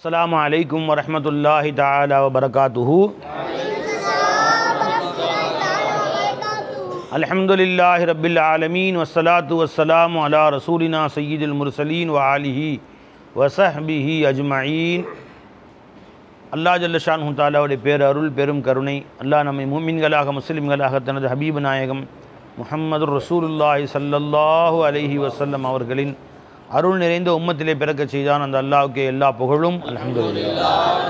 अस्सलामु अलैकुम वरहमतुल्लाहि ताला वबरकातुहु। अल्हम्दुलिल्लाहि रब्बिल आलमीन वस्सलातु वस्सलामु अला रसूलिना सय्यिदिल मुरसलीन व आलिहि व सहबिहि अजमईन। अल्लाह जल्ल ஷானுஹு தஆலாவுடைய பேரருள் பெரும் கருணை அல்லாஹ் நம்மை மூமின்களாக முஸ்லிம்களாக தனது ஹபீப் நாயகம் முஹம்மதுர் ரசூலுல்லாஹி ஸல்லல்லாஹு அலைஹி வஸல்லம் அவர்களின் அருள் நிறைந்த உம்மத்திலே பிறக்க செய்தான். அந்த அல்லாஹ்வுக்கே எல்லா புகழும் அல்ஹம்துலில்லாஹ்.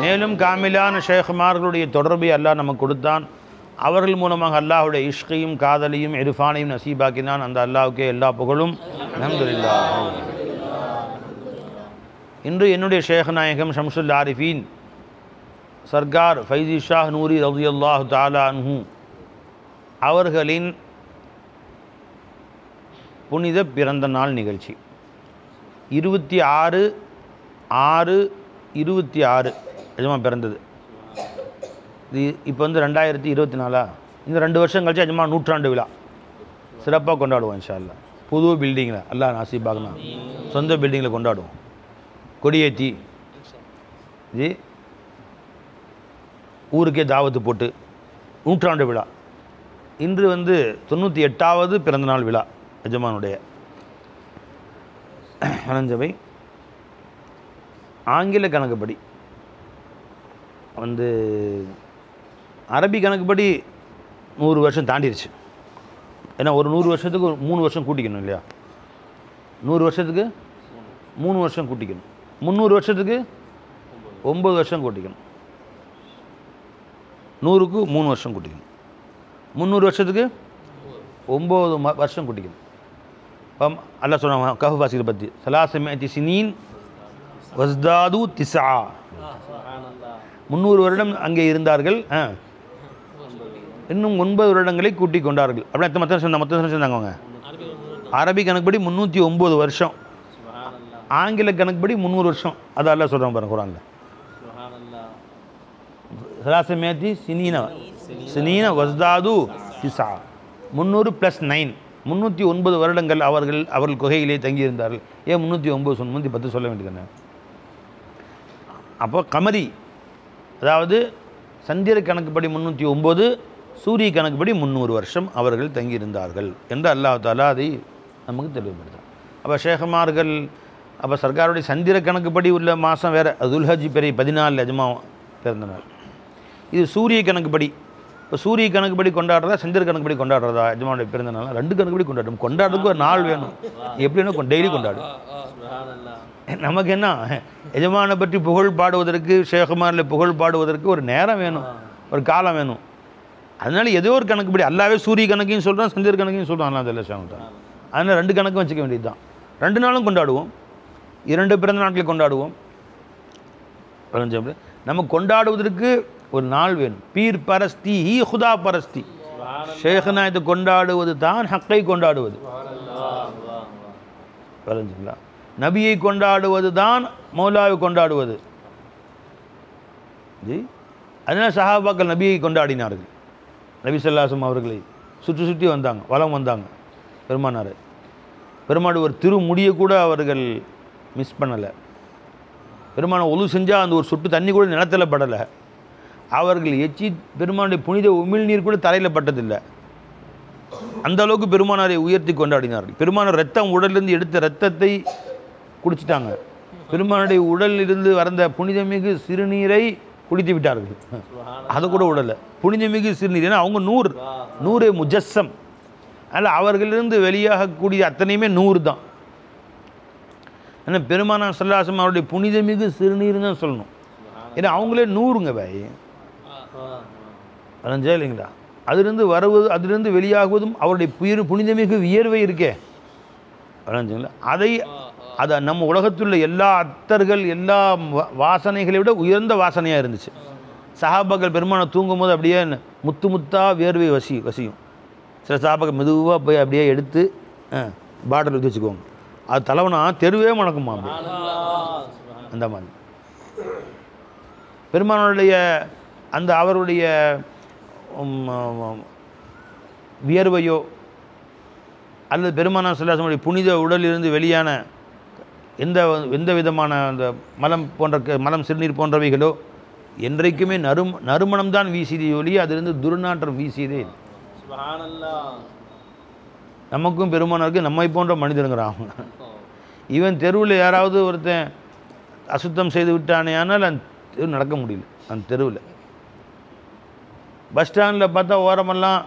மேலும் காமிலான ஷேഖ்மார்களுடைய தொடர்பை அல்லாஹ் நமக்கு கொடுத்தான். அவர்கள் மூலமாக அல்லாஹ்வுடைய இஷ்கையும் காதலையும் இர்ஃபானையும் நசீபாக்கினான். அந்த அல்லாஹ்வுக்கே எல்லா புகழும் அல்ஹம்துலில்லாஹ். இன்று என்னுடைய ஷேக் நாயகம் ஷம்சுல் ஆரிஃபீன் சர்கார் ஃபைசி ஷாஹ் நூரி ரலியல்லாஹு தஆலா அன்ஹு அவர்களின் புனித பிறந்த நாள் நிகழ்ச்சி 26/6/26 எஜமா பிறந்தது. இது இப்போ வந்து 2024 இந்த 2 வருஷம் கழிச்சு எஜமா நூற்றாண்டு விழா சிறப்பாக கொண்டாடுவோம் இன்ஷா அல்லாஹ். புது பில்டிங்கில் அல்லாஹ் நசீபாகனா சொந்த பில்டிங்கில் கொண்டாடுவோம். கொடியேற்றி ஜி ஊருக்கே தாவத்து போட்டு நூற்றாண்டு விழா. இன்று வந்து 98வது பிறந்தநாள் விழா எஜமானுடைய அனஞ்சவை. ஆங்கில கணக்குப்படி வந்து அரபி கணக்குப்படி 100 வருஷம் தாண்டிடுச்சு. ஏன்னா ஒரு 100 வருஷத்துக்கு 3 வருஷம் கூட்டிக்கணும் இல்லையா? 100 வருஷத்துக்கு 3 வருஷம் கூட்டிக்கணும். 300 வருஷத்துக்கு 9 வருஷம் கூட்டிக்கணும். 100க்கு 3 வருஷம் கூட்டிக்கணும். 300 வருஷத்துக்கு 9 வருஷம் கூட்டிக்கணும். அல்லாஹ் சொன்னாங்க கஹஃப் வாசிகளை பற்றி சலாசமியத்தி சினீன் வஸ்தாது திஸா. 300 வருடம் அங்கே இருந்தார்கள், இன்னும் 9 வருடங்களை கூட்டிக் கொண்டார்கள். அப்படின்னா மொத்தம் சேர்ந்தாங்க அவங்க. அரபி கணக்குப்படி 309 வருஷம், ஆங்கில கணக்குப்படி 300 வருஷம். அது அல்லாஹ் சொல்கிறாங்க பாருங்க குர்ஆன்ல. சலாசமியத்தி சினீன வஸ்தாது திஸா. 300 + 9 309 வருடங்கள் அவர்கள் குகையிலே தங்கியிருந்தார்கள். ஏன் 309 சொன்ன 310 சொல்ல வேண்டியதுன்னு? அப்போ கமரி அதாவது சந்திர கணக்குப்படி 309, சூரிய கணக்குப்படி 300 வருஷம் அவர்கள் தங்கியிருந்தார்கள் என்று அல்லாஹ் தஆலா அதை நமக்கு தெளிவுபடுத்தார். அப்போ ஷேഖமார்கள் அப்போ சர்க்காருடைய சந்திர கணக்குப்படி உள்ள மாதம் வேறு, துல்ஹஜ் பிறை 14 எஜமா பிறந்த நாள். இது சூரிய கணக்குப்படி. இப்போ சூரிய கணக்குப்படி கொண்டாடுறதா சந்திர கணக்குப்படி கொண்டாடுறதா எஜமானுடைய பிறந்த நாள்? 2 கணக்குப்படி கொண்டாடும். கொண்டாடுறதுக்கு ஒரு நாள் வேணும். எப்படின்னா டெய்லி கொண்டாடு. நமக்கு என்ன எஜமானை பற்றி புகழ் பாடுவதற்கு ஷேഖமாரில் புகழ் பாடுவதற்கு ஒரு நேரம் வேணும், ஒரு காலம் வேணும். அதனால ஏதோ ஒரு கணக்குப்படி அல்லாவே சூரிய கணக்கையும் சொல்கிறான், சந்திர கணக்கையும் சொல்கிறான். அல்லா தஆலா ஷானுதான். அதனால் 2 கணக்கும் வச்சுக்க வேண்டியது தான். 2 நாளும் கொண்டாடுவோம், 2 பிறந்த நாட்களை கொண்டாடுவோம். நம்ம கொண்டாடுவதற்கு ஒரு நாள் வேணும். பீர் பரஸ்தி ஹி ஹுதா பரஸ்தி. ஷேഖ்நாயத்தை கொண்டாடுவது தான் ஹக்கை கொண்டாடுவது. புரிஞ்சுங்களா? நபியை கொண்டாடுவது தான் மௌலாவை கொண்டாடுவது. ஜி அதனால் சஹாபாக்கள் நபியை கொண்டாடினார்கள். நபி ஸல்லல்லாஹு அலைஹி வஸல்லம் அவர்களை சுற்றி வந்தாங்க, வலம் வந்தாங்க. பெருமாடு ஒரு திருமுடியை கூட அவர்கள் மிஸ் பண்ணலை. பெருமானை ஒழு செஞ்சால் அந்த ஒரு சொட்டு தண்ணி கூட நிலத்தில் படலை. அவர்கள் எச்சி பெருமானுடைய புனித உமிழ்நீர் கூட தலையில் பட்டதில்லை. அந்த அளவுக்கு பெருமானாரை உயர்த்தி கொண்டாடினார்கள். பெருமானார் ரத்தம் உடலிருந்து எடுத்த ரத்தத்தை குடிச்சிட்டாங்க. பெருமானுடைய உடலிலிருந்து வந்த புனிதமிகு சிறுநீரை குடித்து விட்டார்கள். அதை கூட உடலை புனிதமிகு சிறுநீர். ஏன்னா அவங்க நூறு முஜஸ்ஸம். அதில் அவர்களிலிருந்து வெளியாகக்கூடிய அத்தனையுமே 100 தான். ஏன்னா பெருமானார் ஸல்லல்லாஹு அலைஹி வஸல்லம் அவருடைய புனிதமிகு சிறுநீர்னு தான் சொல்லணும். ஏன்னா அவங்களே 100ங்க பாய். அதான் இல்லைங்களா? அதிலிருந்து வருவது, அதிலிருந்து வெளியாகுவதும் அவருடைய புனிதமிகு வியர்வை இருக்கே அதாச்சுங்களா? அதை நம்ம உலகத்தில் உள்ள எல்லா அத்தர்கள் எல்லா வாசனைகளை விட உயர்ந்த வாசனையாக இருந்துச்சு. சஹாபாக்கள் பெருமானை தூங்கும் போது அப்படியே முத்து முத்தாக வேர்வை வசியும். சில சஹாபாக்கள் மெதுவாக போய் அப்படியே எடுத்து பாட்டில் ஊற்றி வச்சுக்குவாங்க. அது தலைவனா தெருவே மணக்குமா அந்த மாதிரி. பெருமானுடைய அந்த அவருடைய வியர்வையோ அல்லது பெருமானார் ஸல்லல்லாஹு அலைஹி வஸல்லம் புனித உடலிலிருந்து வெளியான எந்த விதமான அந்த மலம் சிறுநீர் போன்றவைகளோ என்றைக்குமே நறுமணம் தான் வீசியதே ஒழிய அதிலிருந்து துர்நாற்றம் வீசியதே இல்லை. நமக்கும் பெருமானாருக்கு நம்மை போன்ற மனிதனுங்கிறான். இவன் தெருவில் யாராவது ஒருத்தன் அசுத்தம் செய்து விட்டானே ஆனால் அந்த தெரு நடக்க முடியல. அந்த தெருவில் பஸ் ஸ்டாண்டில் பார்த்தா ஓரமெல்லாம்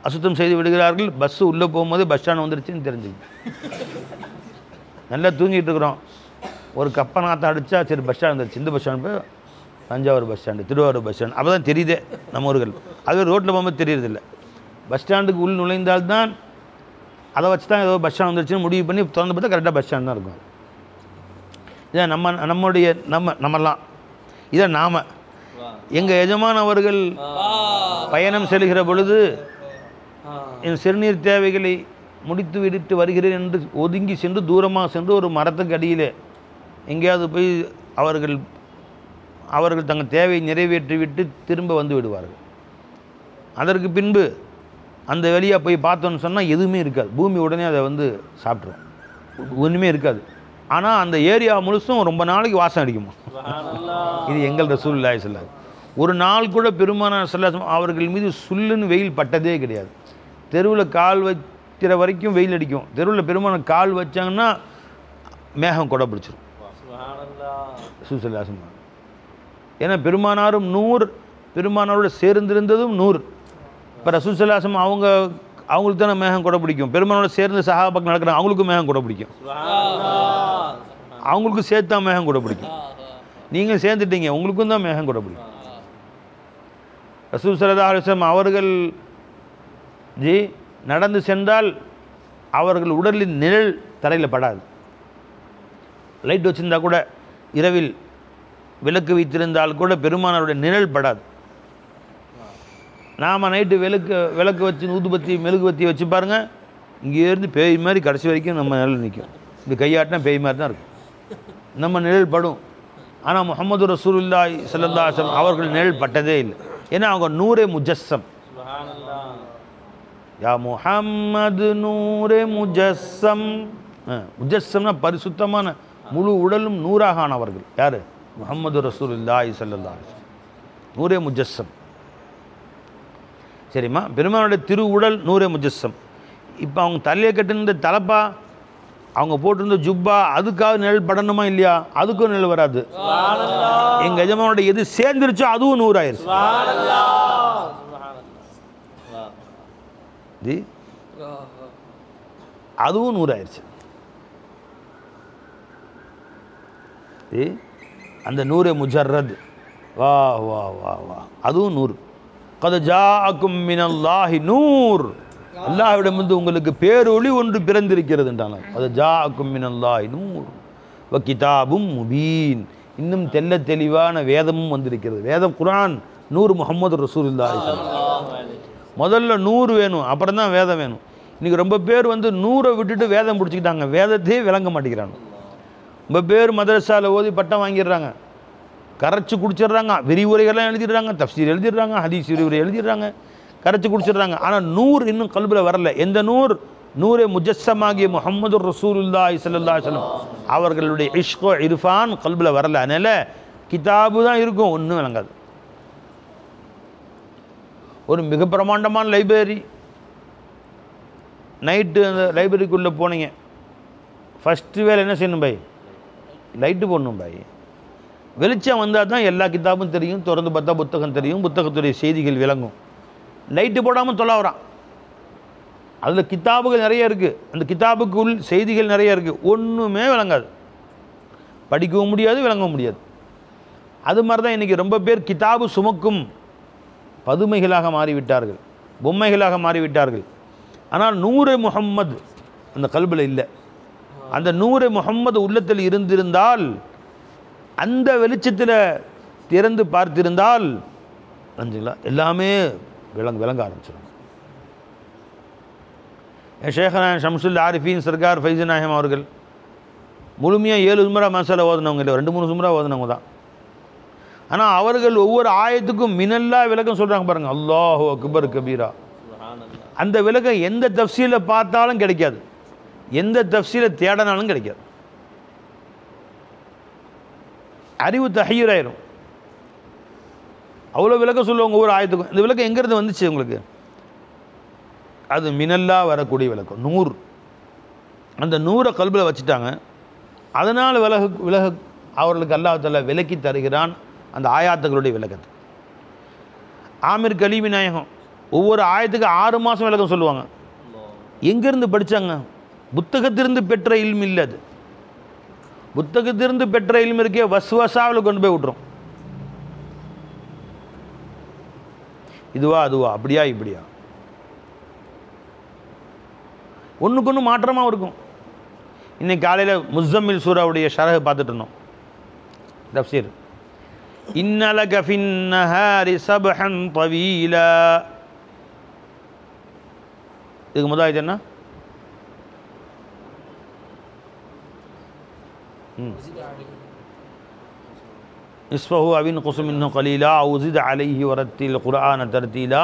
அசுத்தம் செய்து விடுகிறார்கள். பஸ்ஸு உள்ளே போகும்போது பஸ் ஸ்டாண்ட் வந்துருச்சுன்னு தெரிஞ்சுக்கணும். நல்லா தூங்கிட்டு இருக்கிறோம், ஒரு கப்பை நாற்றம் அடித்தா சரி பஸ் ஸ்டாண்ட் வந்துருச்சு. இந்த பஸ் ஸ்டாண்ட் போய் Thanjavur bus stand, Thiruvarur bus stand, அப்போ தான் தெரியுதே நம்ம ஊர்கள். அது ரோட்டில் போகும்போது தெரியறதில்ல. பஸ் ஸ்டாண்டுக்கு உள் நுழைந்தால்தான் அதை வச்சு தான் ஏதோ பஸ் ஸ்டாண்ட் வந்துருச்சுன்னு முடிவு பண்ணி திறந்து பார்த்தா கரெக்டாக பஸ் ஸ்டாண்ட் தான் இருக்கும். இதை நம்மெல்லாம் இதை நாம் எங்கள் எஜமான் அவர்கள் பயணம் செல்கிற பொழுது என் சிறுநீர் தேவைகளை முடித்து விட்டு வருகிறேன் என்று ஒதுங்கி சென்று தூரமாக சென்று ஒரு மரத்துக்கு அடியிலே எங்கேயாவது போய் அவர்கள் தங்கள் தேவையை நிறைவேற்றிவிட்டு திரும்ப வந்து விடுவார்கள். அதற்கு பின்பு அந்த வெளியாக போய் பார்த்தோன்னு சொன்னால் எதுவுமே இருக்காது. பூமி உடனே அதை வந்து சாப்பிட்ரும், ஒன்றுமே இருக்காது. ஆனால் அந்த ஏரியா முழுசும் ரொம்ப நாளைக்கு வாசம் அடிக்குமா. இது எங்கள் ரசூலுல்லாஹி ஸல்லல்லாஹு அலைஹி வஸல்லம். ஒரு நாள் கூட பெருமானார் ஸல்லல்லாஹு அலைஹி வஸல்லம் அவர்கள் மீது சுல்லுன்னு வெயில் பட்டதே கிடையாது. தெருவில் கால் வைக்கிற வரைக்கும் வெயில் அடிக்கும். தெருவில் பெருமானார் கால் வச்சாங்கன்னா மேகம் கொடை பிடிச்சிரும். ரசூல் ஸல்லல்லாஹு அலைஹி வஸல்லம் ஏன்னா பெருமானாரும் நூர், பெருமானாரோட சேர்ந்திருந்ததும் நூர். இப்போ ரசூல் ஸல்லல்லாஹு அலைஹி வஸல்லம் அவங்களுக்கு தானே மேகம் கொடை பிடிக்கும். பெருமானோட சேர்ந்து சஹாபாக்கள் நடக்கிறாங்க, அவங்களுக்கும் மேகம் கொடை பிடிக்கும். அவங்களுக்கு சேர்த்தா மேகம் கொடை பிடிக்கும். நீங்கள் சேர்ந்துட்டீங்க, உங்களுக்கும் தான் மேகம் கொடை பிடிக்கும். ரசூல் ஸல்லல்லாஹு அலைஹி வஸல்லம் அவர்கள் நடந்து சென்றால் அவர்கள் உடலின் நிழல் தரையில் படாது. லைட் வச்சுருந்தா கூட, இரவில் விளக்கு வைத்திருந்தால் கூட பெருமானாருடைய நிழல் படாது. நாம் நைட்டு விளக்கு வச்சு ஊதுபத்தி மெழுகுபத்தி வச்சு பாருங்கள், இங்கேருந்து பேய் மாதிரி கடைசி வரைக்கும் நம்ம நிழல் நிற்கும். இந்த கையாட்டினா பேய் மாதிரி தான் இருக்கும், நம்ம நிழல் படும். ஆனால் முஹம்மது ரசூலுல்லாஹி ஸல்லல்லாஹு அலைஹி வஸல்லம் அவர்கள் நிழல் பட்டதே இல்லை. ஏன்னா அவங்க நூரே முஜஸ்ஸம். யா முஹம்மது நூரே முஜஸ்ஸம். முஜஸ்ஸம்னா பரிசுத்தமான முழு உடலும் நூறாக ஆனவர்கள். யார்? முஹம்மது ரசூலுல்லாஹி ஸல்லல்லாஹு அலைஹி வஸல்லம். நூரே முஜஸ்ஸம். சரிம்மா, பெருமானுடைய திரு உடல் நூரே முஜஸ்ஸம். இப்போ அவங்க தலையை கட்டிருந்த தலப்பா, அவங்க போட்டிருந்த ஜுப்பா, அதுக்காக நிழல் படணுமா இல்லையா? அதுக்கும் நிழல் வராது. எங்கள் எஜமானுடைய எது சேர்ந்துருச்சோ அதுவும் நூறாயிருச்சு. அதுவும் நூறாயிருச்சு. அந்த நூரே முஜர்ரத், வா வா வா வா, அதுவும் நூறு. கத ஜாஅக்கும் மினல்லாஹி நூர், அல்லாஹ்விடமிருந்து உங்களுக்கு பேரொளி ஒன்று பிறந்திருக்கிறதுன்றாங்க. அது ஜாஅக்கும் மினல்லாஹி நூர் வ கிதாபும் முபீன், இன்னும் தெல்ல தெளிவான வேதமும் வந்திருக்கிறது. வேதம் குர்ஆன், நூர் முஹம்மது ரசூலுல்லாஹி ஸல்லல்லாஹு அலைஹி வஸல்லம். முதல்ல நூறு வேணும், அப்புறம் தான் வேதம் வேணும். இன்றைக்கி ரொம்ப பேர் வந்து நூறை விட்டுட்டு வேதம் பிடிச்சிக்கிட்டாங்க, வேதத்தையே விளங்க மாட்டேங்கிறாங்க. ரொம்ப பேர் மதரசாவில் ஓதி பட்டம் வாங்கிடுறாங்க, கரைச்சி குடிச்சிடுறாங்க, விரிவுரைகள்லாம் எழுதிடுறாங்க, தஃப்சீர் எழுதிடுறாங்க, ஹதீஸ் விரிவுரை எழுதிடுறாங்க, கரைச்சி குடிச்சிடுறாங்க. ஆனால் நூர் இன்னும் கல்பில் வரல. எந்த நூர்? நூரே முஜஸ்ஸமாகிய முஹம்மது ரசூலுல்லாஹி ஸல்லல்லாஹு அலைஹி வஸல்லம் அவர்களுடைய இஷ்கோ இர்ஃபான் கல்பில் வரல. அதனால் கிதாபு தான் இருக்கும், ஒன்றும் விளங்காது. ஒரு மிக பிரமாண்டமான லைப்ரரி, நைட்டு அந்த லைப்ரரிக்குள்ளே போனீங்க, ஃபஸ்ட்டு வேலை என்ன செய்யணும் பாய்? லைட்டு போடணும் பாய். வெளிச்சம் வந்தால் தான் எல்லா கிதாபும் தெரியும், திறந்து பார்த்தா புத்தகம் தெரியும், புத்தகத்துடைய செய்திகள் விளங்கும். லைட்டு போடாமல் தொலைவரான். அதில் கிதாபுகள் நிறைய இருக்குது, அந்த கிதாபுக்குள் செய்திகள் நிறைய இருக்குது, ஒன்றுமே விளங்காது, படிக்கவும் முடியாது, விளங்கவும் முடியாது. அது மாதிரி தான் இன்றைக்கி ரொம்ப பேர் கிதாபு சுமக்கும் பதுமைகளாக மாறிவிட்டார்கள், பொம்மைகளாக மாறிவிட்டார்கள். ஆனால் நூரே முஹம்மது அந்த கல்பில் இல்லை. அந்த நூரே முஹம்மது உள்ளத்தில் இருந்திருந்தால், அந்த வெளிச்சத்தில் திறந்து பார்த்திருந்தால் எல்லாமே விளங்க ஆரம்பிச்சிடும். ஷேഖனா ஷம்சுல் ஆரிஃபீன் சர்கார் ஃபைஸுல் நாஹிம் அவர்கள் முழுமையாக 7 சுமரா மசாலா ஓதுனவங்க இல்லை, 2-3 சுமரா ஓதுனவங்க தான். ஆனால் அவர்கள் ஒவ்வொரு ஆயத்துக்கும் மினல்லா விளக்கம் சொல்கிறாங்க பாருங்கள், அல்லாஹு அக்பர் கபீரா. அந்த விளக்கம் எந்த தஃப்சீலை பார்த்தாலும் கிடைக்காது, எந்த தஃப்சீலை தேடனாலும் கிடைக்காது. அறிவு தஹீராயிரும். அவ்வளோ விளக்கம் சொல்லுவாங்க ஒவ்வொரு ஆயத்துக்கும். இந்த விளக்கம் எங்கேருந்து வந்துச்சு உங்களுக்கு? அது மினல்லா வரக்கூடிய விளக்கம், நூறு. அந்த நூறை கல்பில் வச்சுட்டாங்க. அதனால் விலக அவர்களுக்கு அல்லாஹ் தஆலா விலக்கி தருகிறான் அந்த ஆயாத்துகளுடைய விளக்கத்தை. ஆமிர் கலீமி நாயகம் ஒவ்வொரு ஆயத்துக்கு 6 மாதம் விளக்கம் சொல்லுவாங்க. எங்கேருந்து படித்தாங்க? புத்தகத்திலிருந்து பெற்ற இல்மு இல்லை அது. புத்தகத்திலிருந்து பெற்ற இல்மு இருக்கே வஸ்வசாவில் கொண்டு போய் விட்றோம். இதுவா அதுவா, அப்படியா இப்படியா, ஒன்றுக்கு ஒன்று மாற்றமாக இருக்கும். இன்னைக்கு காலையில் முஸம்மில் சூராவுடைய ஷரஹ் பார்த்துட்டு இருந்தோம், தஃப்சீர். இன்னலக ஃபின் நஹாரி சப்ஹன் தவீலா. இதுக்கு முதல் என்ன? நிஸ்ஃபஹு அவ் இன்குஸ் மின்ஹு கலீலா அவ் ஸித் அலைஹி வரத்தில் குர்ஆன தர்தீலா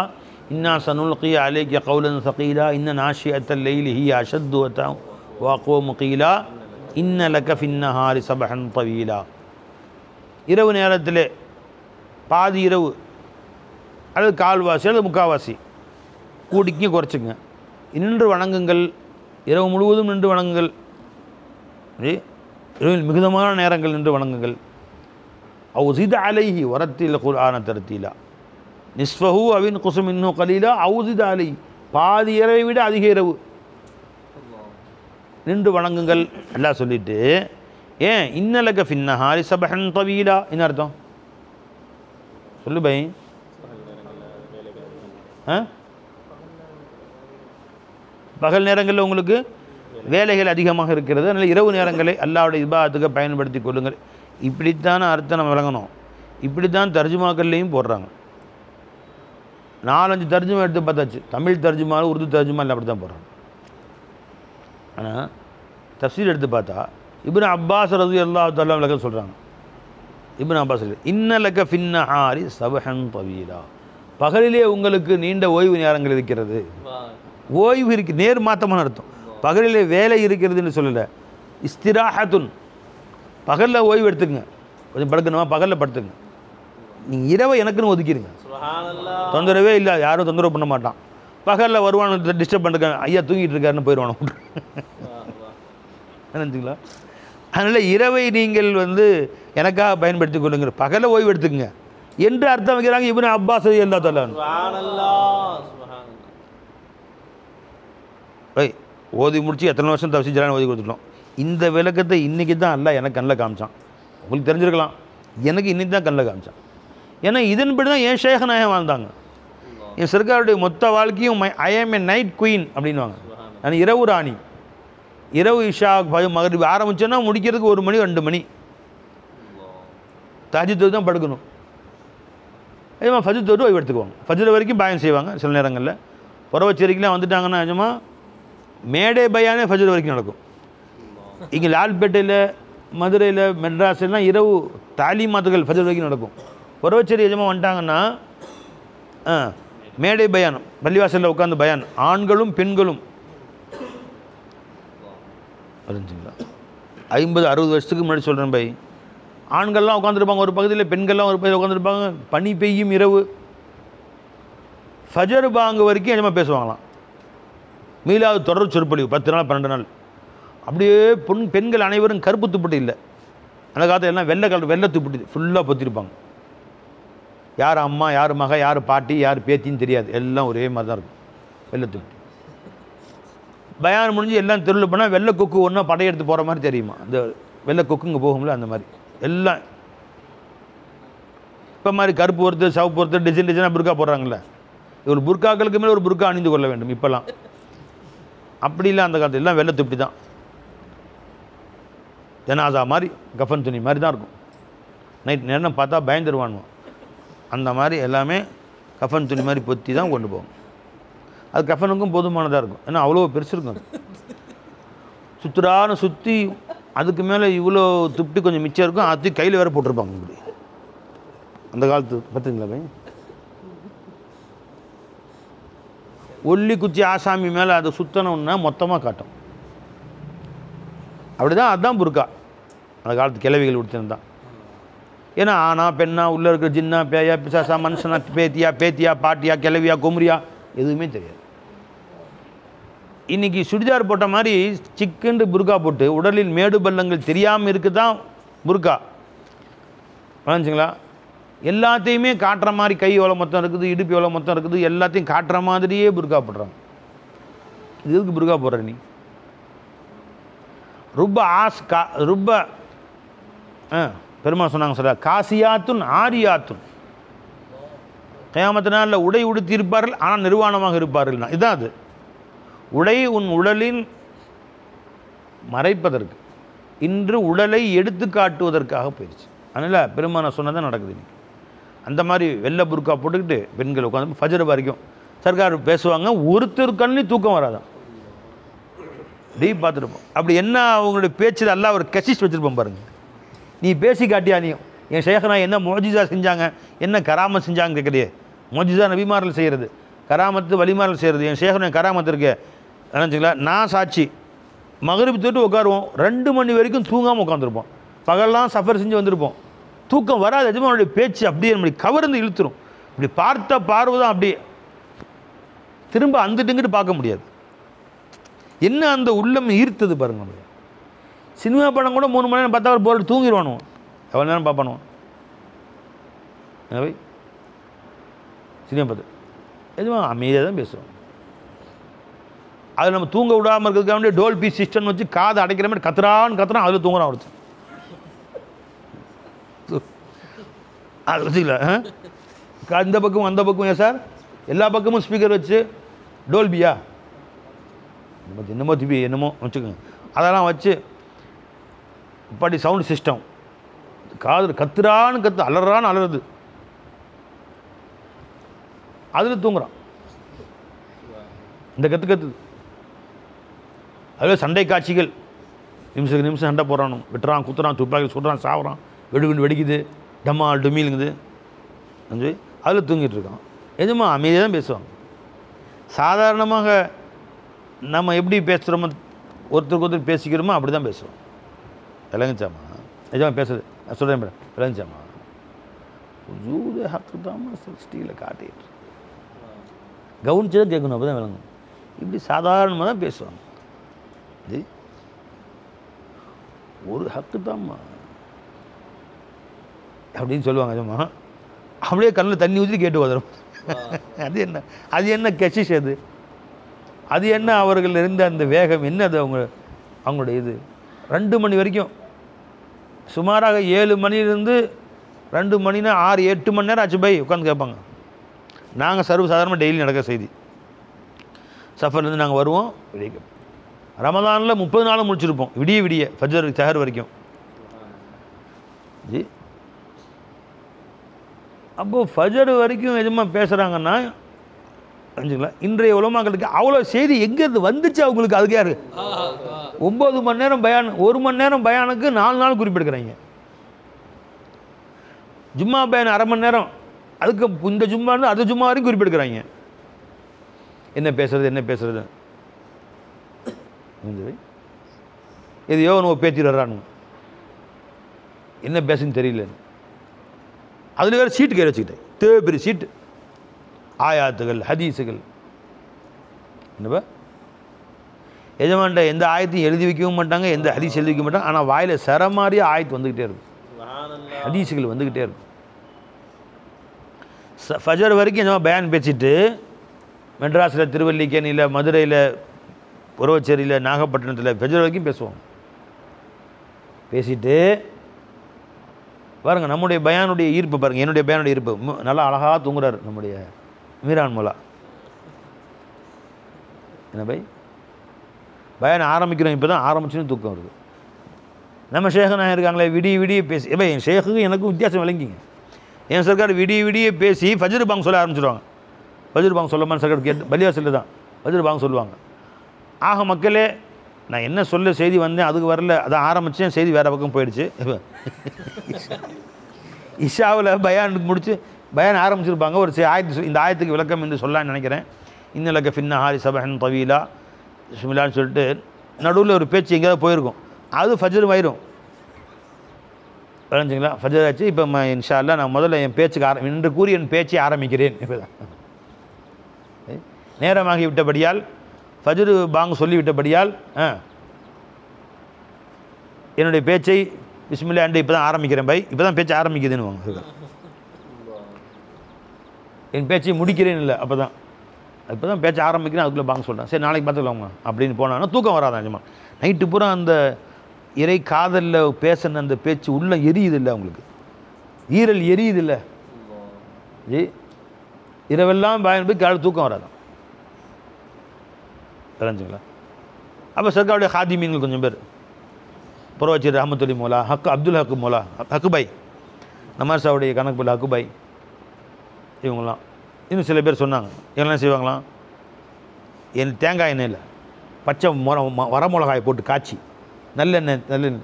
இன்னா சனுல்கி அலைக கௌலன் ஸகீலா இன்ன நாஷியத்தல் லைலி ஹிய அஷத்து வதஅ வஅக்வமு கீலா இன்ன லக ஃபின் நஹாரி சப்ஹன் தவீலா. இரவு நேரத்தில் பாதி இரவு அல்லது கால்வாசி அல்லது முக்கால்வாசி கூடிக்கு குறைச்சிங்க, நின்று வணங்குங்கள். இரவு முழுவதும் நின்று வணங்குங்கள். இரவில் மிகுதமான நேரங்கள் நின்று வணங்குங்கள். அவ் ஸித் அலைஹி வரத்தில் குர்ஆன தர்தீலா நிஸ்ஃபஹு அவ் இன்குஸ் மின்ஹு கலீலா அவ் ஸித் அலைஹி. பாதி இரவை விட அதிக இரவு நின்று வணங்குங்கள் எல்லாம் சொல்லிட்டு, ஏன் இன்னலக ஃபின் நஹாரி சப்ஹன் தவீலா என்ன அர்த்தம் சொல்லு பை? பகல் நேரங்களில் உங்களுக்கு வேலைகள் அதிகமாக இருக்கிறது, அதனால் இரவு நேரங்களை அல்லாஹ்வுடைய இபாதத்துக்கு பயன்படுத்தி கொள்ளுங்கள். இப்படித்தான அர்த்தம் நம்ம விளங்கணும். இப்படித்தான் தர்ஜுமாக்கள்லேயும் போடுறாங்க. 4-5 தர்ஜுமா எடுத்து பார்த்தாச்சு. தமிழ் தர்ஜுமா, உருது தர்ஜுமா இல்லை, அப்படி தான் போடுறாங்க. ஆனால் தஃப்சீர் எடுத்து பார்த்தா இப்னு அப்பாஸ் ரலியல்லாஹு தஆலா விளக்கம் சொல்கிறாங்க. இப்னு அப்பாஸ் இன்னலக ஃபின் நஹாரி சப்ஹன் தவீலா. பகலிலே உங்களுக்கு நீண்ட ஓய்வு நேரங்கள் இருக்கிறது. ஓய்வு இருக்கு, நேர் மாற்றமான அர்த்தம். பகலிலே வேலை இருக்கிறதுன்னு சொல்லலை, இஸ்திராஹத்துன். பகலில் ஓய்வு எடுத்துங்க, கொஞ்சம் படுக்கணுமா பகலில் படுத்துங்க. நீங்கள் இரவை எனக்குன்னு ஒதுக்கிடுங்க, தொந்தரவே இல்லை, யாரும் தொந்தரவு பண்ண மாட்டான். பகலில் வருவானு டிஸ்டர்ப் பண்ணுங்க, ஐயா தூங்கிட்டு இருக்காருன்னு போயிடுவானு நினச்சிங்களா? அதனால் இரவை நீங்கள் எனக்காக பயன்படுத்தி கொள்ளுங்க, பகலில் ஓய்வு எடுத்துக்கங்க என்று அர்த்தம் வைக்கிறாங்க இப்னு அப்பாஸ் ரலியல்லாஹு தஆலா. ஓதி முடிச்சு எத்தனை வருஷம் தஃப்சீர் ஜலான் ஓதி கொடுத்துட்டோம். இந்த விளக்கத்தை இன்றைக்கி தான் அல்லாஹ் எனக்கு கண்ணில் காமிச்சான். உங்களுக்கு தெரிஞ்சிருக்கலாம், எனக்கு இன்றைக்கி தான் கண்ணில் காமிச்சான். ஏன்னா இதன்படி தான் என் ஷேக் நாயகம் வாழ்ந்தாங்க. என் சர்க்காருடைய மொத்த வாழ்க்கையும் ஐ ஆம் ஏ நைட் குயின் அப்படின்வாங்க. நான் இரவு ராணி. இரவு இஷா மகரிப் ஆரம்பிச்சோன்னா முடிக்கிறதுக்கு 1 மணி 2 மணி. தஹஜ்ஜுத் தான் படுக்கணும். அதே மாதிரி ஃபஜ்ர் தொட்டு ஓய்வு எடுத்துக்குவாங்க. ஃபஜ்ர் வரைக்கும் பயான் செய்வாங்க. சில நேரங்களில் புறவச்சேரிக்கெலாம் வந்துட்டாங்கன்னா நிஜமா மேடே பயானே ஃபஜ்ர் வரைக்கும் நடக்கும். இங்கே லால்பேட்டையில், மதுரையில், மெட்ராஸ்லாம் இரவு தாலீமாத்துகள் ஃபஜ்ர் வரைக்கும் நடக்கும். புறவச்சேரி எஜமா வந்துட்டாங்கன்னா மேடை பயானம், பள்ளிவாசலில் உட்காந்து பயான், ஆண்களும் பெண்களும். புரிஞ்சுங்களா? 50-60 வருஷத்துக்கு முன்னாடி சொல்கிறேன் பை. ஆண்கள்லாம் உட்காந்துருப்பாங்க ஒரு பகுதியில், பெண்கள்லாம் ஒரு பகுதியில் உட்காந்துருப்பாங்க. பனி பெய்யும் இரவு, ஃபஜர் பாங்கு வரைக்கும் எஜமா பேசுவாங்களாம். மீலாவது தொடர் சொற்பொழிவு 10 நாள் 12 நாள். அப்படியே பெண்கள் அனைவரும் கருப்பு துப்பட்டி இல்லை, அந்த காலத்தில் எல்லாம் வெள்ளை துப்பட்டி ஃபுல்லாக பொத்திருப்பாங்க. யார் அம்மா, யார் மக, யார் பாட்டி, யார் பேத்தின்னு தெரியாது, எல்லாம் ஒரே மாதிரி தான் இருக்கும், வெள்ளை துப்பட்டி. பயான் முடிஞ்சு எல்லாம் தெருவில் போனால் வெள்ளை கொக்கு ஒன்றா படையெடுத்து போகிற மாதிரி தெரியுமா? அந்த வெள்ளை கொக்குங்க போகும்ல, அந்த மாதிரி எல்லாம். இப்போ மாதிரி கருப்பு ஒருத்தர், சவப்பு ஒருத்தர், டிசைனாக புர்கா போடுறாங்கல்ல, இவ்வளோ புர்காக்களுக்கு மேலே ஒரு புர்கா அணிந்து கொள்ள வேண்டும். இப்போல்லாம் அப்படி இல்லை, அந்த காலத்தில் எல்லாம் வெள்ளை துப்பட்டி தான். ஜனாசா மாதிரி கஃபன் துணி மாதிரி தான் இருக்கும். நைட் நேரம் பார்த்தா பயந்துருவானுவோம். அந்த மாதிரி எல்லாமே கஃபன் துணி மாதிரி பொத்தி தான் கொண்டு போவோம். அது கஃபனுக்கும் போதுமானதாக இருக்கும், ஏன்னா அவ்வளோ பெருசு இருக்கும். சுற்றுறான்னு சுற்றி அதுக்கு மேலே இவ்வளோ துப்பட்டி கொஞ்சம் மிச்சம் இருக்கும், அது கையில் வேறு போட்டிருப்பாங்க. இப்படி அந்த காலத்து பார்த்துங்களா பை, ஒல்லி குச்சி ஆசாமி மேலே அதை சுற்றணுன்னா மொத்தமாக காட்டும். அப்படி தான், அதுதான் புர்கா. அந்த காலத்து கிழவிகள் கொடுத்துருந்தான். ஏன்னா ஆனா பெண்ணா உள்ளே இருக்கிற ஜின்னா பேயா பிசாசா மனுஷனா பேத்தியா பாட்டியா கிளவியா குமரியா எதுவுமே தெரியாது. இன்றைக்கி சுடிதார் போட்ட மாதிரி சிக்கெண்டு புர்கா போட்டு உடலில் மேடு பள்ளங்கள் தெரியாமல் இருக்குது தான் புர்கா வச்சுங்களா. எல்லாத்தையுமே காட்டுற மாதிரி கை எவ்வளோ மொத்தம் இருக்குது, இடுப்பு எவ்வளோ மொத்தம் இருக்குது, எல்லாத்தையும் காட்டுற மாதிரியே புர்கா போடுறாங்க. இதுக்கு புர்கா போடுற நீ ரொம்ப பெருமாள் சொன்னாங்க சொல்ல காசியாத்துன் ஆரியாத்துன் கியாமத்து நாளில் உடை உடுத்தி இருப்பார்கள் ஆனால் நிர்வாணமாக இருப்பார்கள். இதுதான் அது. உடை உன் உடலின் மறைப்பதற்கு, இன்று உடலை எடுத்து காட்டுவதற்காக போயிடுச்சு. அதனால் பெருமான சொன்னதான் நடக்குது இன்றைக்கி. அந்த மாதிரி வெள்ளை புர்கா போட்டுக்கிட்டு பெண்கள் உட்காந்து ஃபஜர் வரைக்கும் சர்க்கார் பேசுவாங்க. ஒருத்தர் கண்ணி தூக்கம் வராதான். டீப் பார்த்துருப்போம். அப்படி என்ன அவங்களுடைய பேச்சில் எல்லாம் ஒரு கசிஷ் வச்சுருப்போம் பாருங்கள். நீ பேசி காட்டியா நீயும் என் ஷேഖனா என்ன மோஜிசா செஞ்சாங்க, என்ன கராமத் செஞ்சாங்க கேட்குறியே. மோஜிசா நபிமாரில் செய்கிறது, கராமத்து வலிமாரில் செய்கிறது. என் ஷேഖன கராமத்து இருக்கே நினச்சிங்களா. நான் சாட்சி. மகரிப் தொட்டு உட்காருவோம், 2 மணி வரைக்கும் தூங்காமல் உட்காந்துருப்போம். பகல்லாம் சஃபர் செஞ்சு வந்திருப்போம். தூக்கம் வராது. எஜமானுடைய பேச்சு அப்படியே நம்மளை கவர்ந்து இழுத்துரும். இப்படி பார்த்த பார்வை தான் அப்படியே திரும்ப அந்துட்டுங்கிட்டு பார்க்க முடியாது. என்ன அந்த உள்ளம் ஈர்த்தது பாருங்க. நம்ம சினிமா படம் கூட 3 மணி நேரம் பார்த்தா ஒரு போர் தூங்கிடுவானோ, எவ்வளோ நேரம் பார்ப்பானோ வை சினிமா பார்த்து. எதுவும் அமைதியாக தான் பேசுவோம். அதில் நம்ம தூங்க விடாமல் இருக்கிறதுக்காக வேண்டிய டோல்பி சிஸ்டம்னு வச்சு காதை அடைக்கிற மாதிரி கத்துறான் அதில் தூங்குறான் ஒருத்தர். அது வச்சுக்கல இந்த பக்கம் அந்த பக்கம். ஏன் சார் எல்லா பக்கமும் ஸ்பீக்கர் வச்சு டோல்பியா என்னமோ திபி என்னமோ வச்சுக்கோங்க, அதெல்லாம் வச்சு இப்படி சவுண்ட் சிஸ்டம் காது கத்துறான்னு அலறான்னு அலறுது, அதில் தூங்குறான். இந்த கத்துது. அதில் சண்டை காட்சிகள், நிமிஷத்துக்கு நிமிஷம் சண்டை போடுறானு, வெட்டுறான், குத்துறான், துப்பாக்கி சுடுறான், சாவுறான், வெடிகுண்டு வெடிக்குது, டமால் டுமிலுங்குது. அதில் தூங்கிட்டு இருக்கான். எதுமா அமைதியாக தான் பேசுவாங்க. சாதாரணமாக நம்ம எப்படி பேசுகிறோமோ, ஒருத்தருக்கு ஒருத்தர் பேசிக்கிறோமோ அப்படி தான் பேசுவோம். விளங்குச்சாமா எஜமா பேசுறது நான் சொல்கிறேன் மேடம். விளங்குச்சாமா ஜூது ஹக்கு தான் சிருஷ்டியில் காட்டிட்டு கவனிச்சு தான் கேட்கணும். அப்போ தான் விளங்கும். இப்படி சாதாரணமாக தான் பேசுவாங்க. இது ஒரு ஹக்கு தான்மா அப்படின்னு சொல்லுவாங்க. எஜமா அப்படியே கண்ணில் தண்ணி ஊற்றி கேட்டு வரும். அது என்ன கஷிஷ் அது என்ன அவர்கள் இருந்த அந்த வேகம் என்ன, அது அவங்களுடைய இது 2 மணி வரைக்கும் சுமாராக 7 மணிலேருந்து 2 மணினா 6-8 மணி நேரம் ஆச்சு பை உட்காந்து கேட்பாங்க. நாங்கள் சர்வசாதாரணமாக டெய்லி நடக்கிற செய்தி. சஃபர்லேருந்து நாங்கள் வருவோம், விடிய கேட்போம். ரமதானில் 30 நாளும் முடிச்சிருப்போம், விடிய ஃபஜர் சஹர் வரைக்கும். ஜி அப்போது ஃபஜர் வரைக்கும் எதுமா பேசுகிறாங்கன்னா தெரிஞ்சுங்களா. இன்றைய உலமாக்களுக்கு அவ்வளோ செய்தி எங்கேருந்து வந்துச்சு அவங்களுக்கு. அதுக்கு யாரு 9 மணி நேரம் பயான், 1 மணி நேரம் பயானுக்கு 4 நாள் குறிப்பிடுக்கிறாங்க. ஜும்மா பயான் அரை மணி நேரம், அதுக்கு இந்த ஜும்மா அது ஜும்மா வரைக்கும் குறிப்பிடுக்கிறாங்க. என்ன பேசுறது எதையோ நம்ம பேத்திட்டு வர்றானுங்க, என்ன பேசுன்னு தெரியல. அதில் வேறு சீட்டு கை வச்சுக்கிட்டேன், பெரிய சீட்டு, ஆயாத்துகள் ஹதீஸுகள். என்னப்பா எஜமான்ட்ட எந்த ஆயத்தையும் எழுதி வைக்கவும் மாட்டாங்க, எந்த ஹதீஸ் எழுதி வைக்க மாட்டாங்க. ஆனால் வாயில் சர மாதிரியே ஆயத்து வந்துக்கிட்டே இருக்கும், ஹதீஸுகள் வந்துக்கிட்டே இருக்கும். ஃபஜர் வரைக்கும் எஜமா பயான் பேசிட்டு மெட்ராஸில், திருவல்லிக்கேணியில், மதுரையில், புறவச்சேரியில், நாகப்பட்டினத்தில் ஃபஜர் வரைக்கும் பேசுவோம். பேசிட்டு பாருங்கள் நம்முடைய பயானுடைய ஈர்ப்பு பாருங்கள். என்னுடைய பயானுடைய ஈர்ப்பு நல்லா அழகாக தூங்குறாரு நம்முடைய மீரான் மோலா. என்ன பை பயான் ஆரம்பிக்கிறோம், இப்போ தான் ஆரம்பிச்சுன்னு தூக்கம் வருது. நம்ம ஷேഖனா இருக்காங்களே விடிய பேசி, இப்போ என் ஷேഖுக்கு எனக்கும் வித்தியாசம் விளங்கிங்க. என் சர்க்கார் விடிய பேசி ஃபஜ்ர் பாங்க சொல்ல ஆரம்பிச்சிடுவாங்க. ஃபஜ்ர் பாங்க சொல்லமான்னு சர்க்கார் கேட்டு பள்ளிவாசலில் தான் ஃபஜ்ர் பாங்க சொல்லுவாங்க. ஆக மக்களே, நான் என்ன சொல்ல செய்தி வந்தேன் அதுக்கு வரல, அதான் ஆரம்பித்தேன், செய்தி வேறு பக்கம் போயிடுச்சு. இஷாவில் பயானுக்கு முடிச்சு பயான் ஆரம்பிச்சிருப்பாங்க. ஒரு ஆயத்து, இந்த ஆயத்துக்கு விளக்கம் என்று சொல்லலான்னு நினைக்கிறேன். இன்னலக்க ஃபின்னா ஹாரி சபஹன் தவீலா சுமிலான்னு சொல்லிட்டு நடுவில் ஒரு பேச்சு எங்கேயாவது போயிருக்கும், அது ஃபஜ்ர் ஆயிரும். விளைஞ்சிங்களா? ஃபஜர் ஆச்சு. இப்போ இன்ஷா அல்லாஹ் நான் முதல்ல என் பேச்சுக்கு என்று கூறி என் பேச்சை ஆரம்பிக்கிறேன். இப்போதான் நேரமாகி விட்டபடியால், ஃபஜ்ரு பாங்கு சொல்லிவிட்டபடியால் என்னுடைய பேச்சை பிஸ்மில்லா என்று இப்போ தான் ஆரம்பிக்கிறேன் பை. இப்போ தான் பேச்சு ஆரம்பிக்குதுன்னு வாங்க. என் பேச்சை முடிக்கிறேன்னு இல்லை, அப்போ தான் இப்போ தான் பேச்ச ஆரம்பிக்கிறேன், அதுக்குள்ளே பாங்க சொல்கிறேன். சரி நாளைக்கு பார்த்துக்கலாமா அப்படின்னு போனான்னா தூக்கம் வராதான் நிஜமா. நைட்டு பூரா அந்த இறை காதலில் பேசின அந்த பேச்சு உள்ள எரியுது இல்லை அவங்களுக்கு, ஈரல் எரியுது இல்லை ஜி. இரவெல்லாம் பயன் போய் காலை தூக்கம் வராதான். தெரிஞ்சுங்களா? அப்போ சர்க்காருடைய ஹாதிமீன்கள் கொஞ்சம் பேர், புறவச்சர் ரஹமத்துல்லி மோலா, அப்துல் ஹக்கு மோலா, ஹக்குபாய், நமாசாவுடைய கணக்கு ஹக்குபாய், இவங்களாம் இன்னும் சில பேர் சொன்னாங்க. என்ன செய்வாங்களாம், என் தேங்காய் எண்ணெயில் பச்சை வரமிளகாயை போட்டு காய்ச்சி, நல்லெண்ணெய்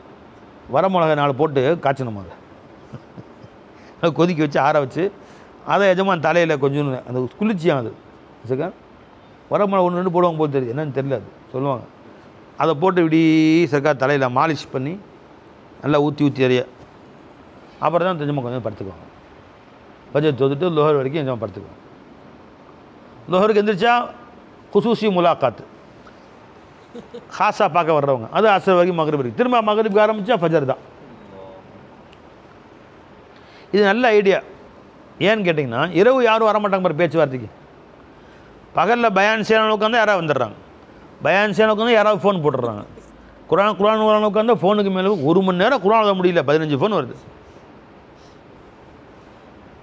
வரமிளகாய் 4 போட்டு காய்ச்சணுமா, அதை கொதிக்க வச்சு ஆற வச்சு அதை எஜமான் தலையில் கொஞ்சம் அந்த குளிர்ச்சியாக அது சரிக்கா வரமிளகா 1 2 போடுவாங்க போது தெரியுது, என்னன்னு தெரியல, அது சொல்லுவாங்க. அதை போட்டு இப்படி சர்க்கா தலையில் மாலிஷ் பண்ணி நல்லா ஊற்றி எறிய, அப்புறம் தான் தெரிஞ்சமாக கொஞ்சம் படுத்துக்குவாங்க. பட்ஜெட் தொதுட்டு லோஹர் வரைக்கும் எஜமா படுத்துக்குவாங்க. லோஹருக்கு எந்திரிச்சா குசூசி முலாக்காத்து, ஹாஸாக பார்க்க வர்றவங்க, அது அசர் வரைக்கும் மகரிப் வரைக்கும், திரும்ப மகரிப்க்கு ஆரம்பித்தா ஃபஜர் தான். இது நல்ல ஐடியா. ஏன்னு கேட்டிங்கன்னா, இரவு யாரும் வரமாட்டாங்க பாரு பேச்சுவார்த்தைக்கு. பகலில் பயான் சேனல் உட்காந்து யாராவது வந்துடுறாங்க, பயான் சேனல் உட்காந்து யாராவது ஃபோன் போட்டுடுறாங்க. குரான் உட்காந்து ஃபோனுக்கு மேலே 1 மணி நேரம் குரான் எழுத முடியல, 15 ஃபோன் வருது.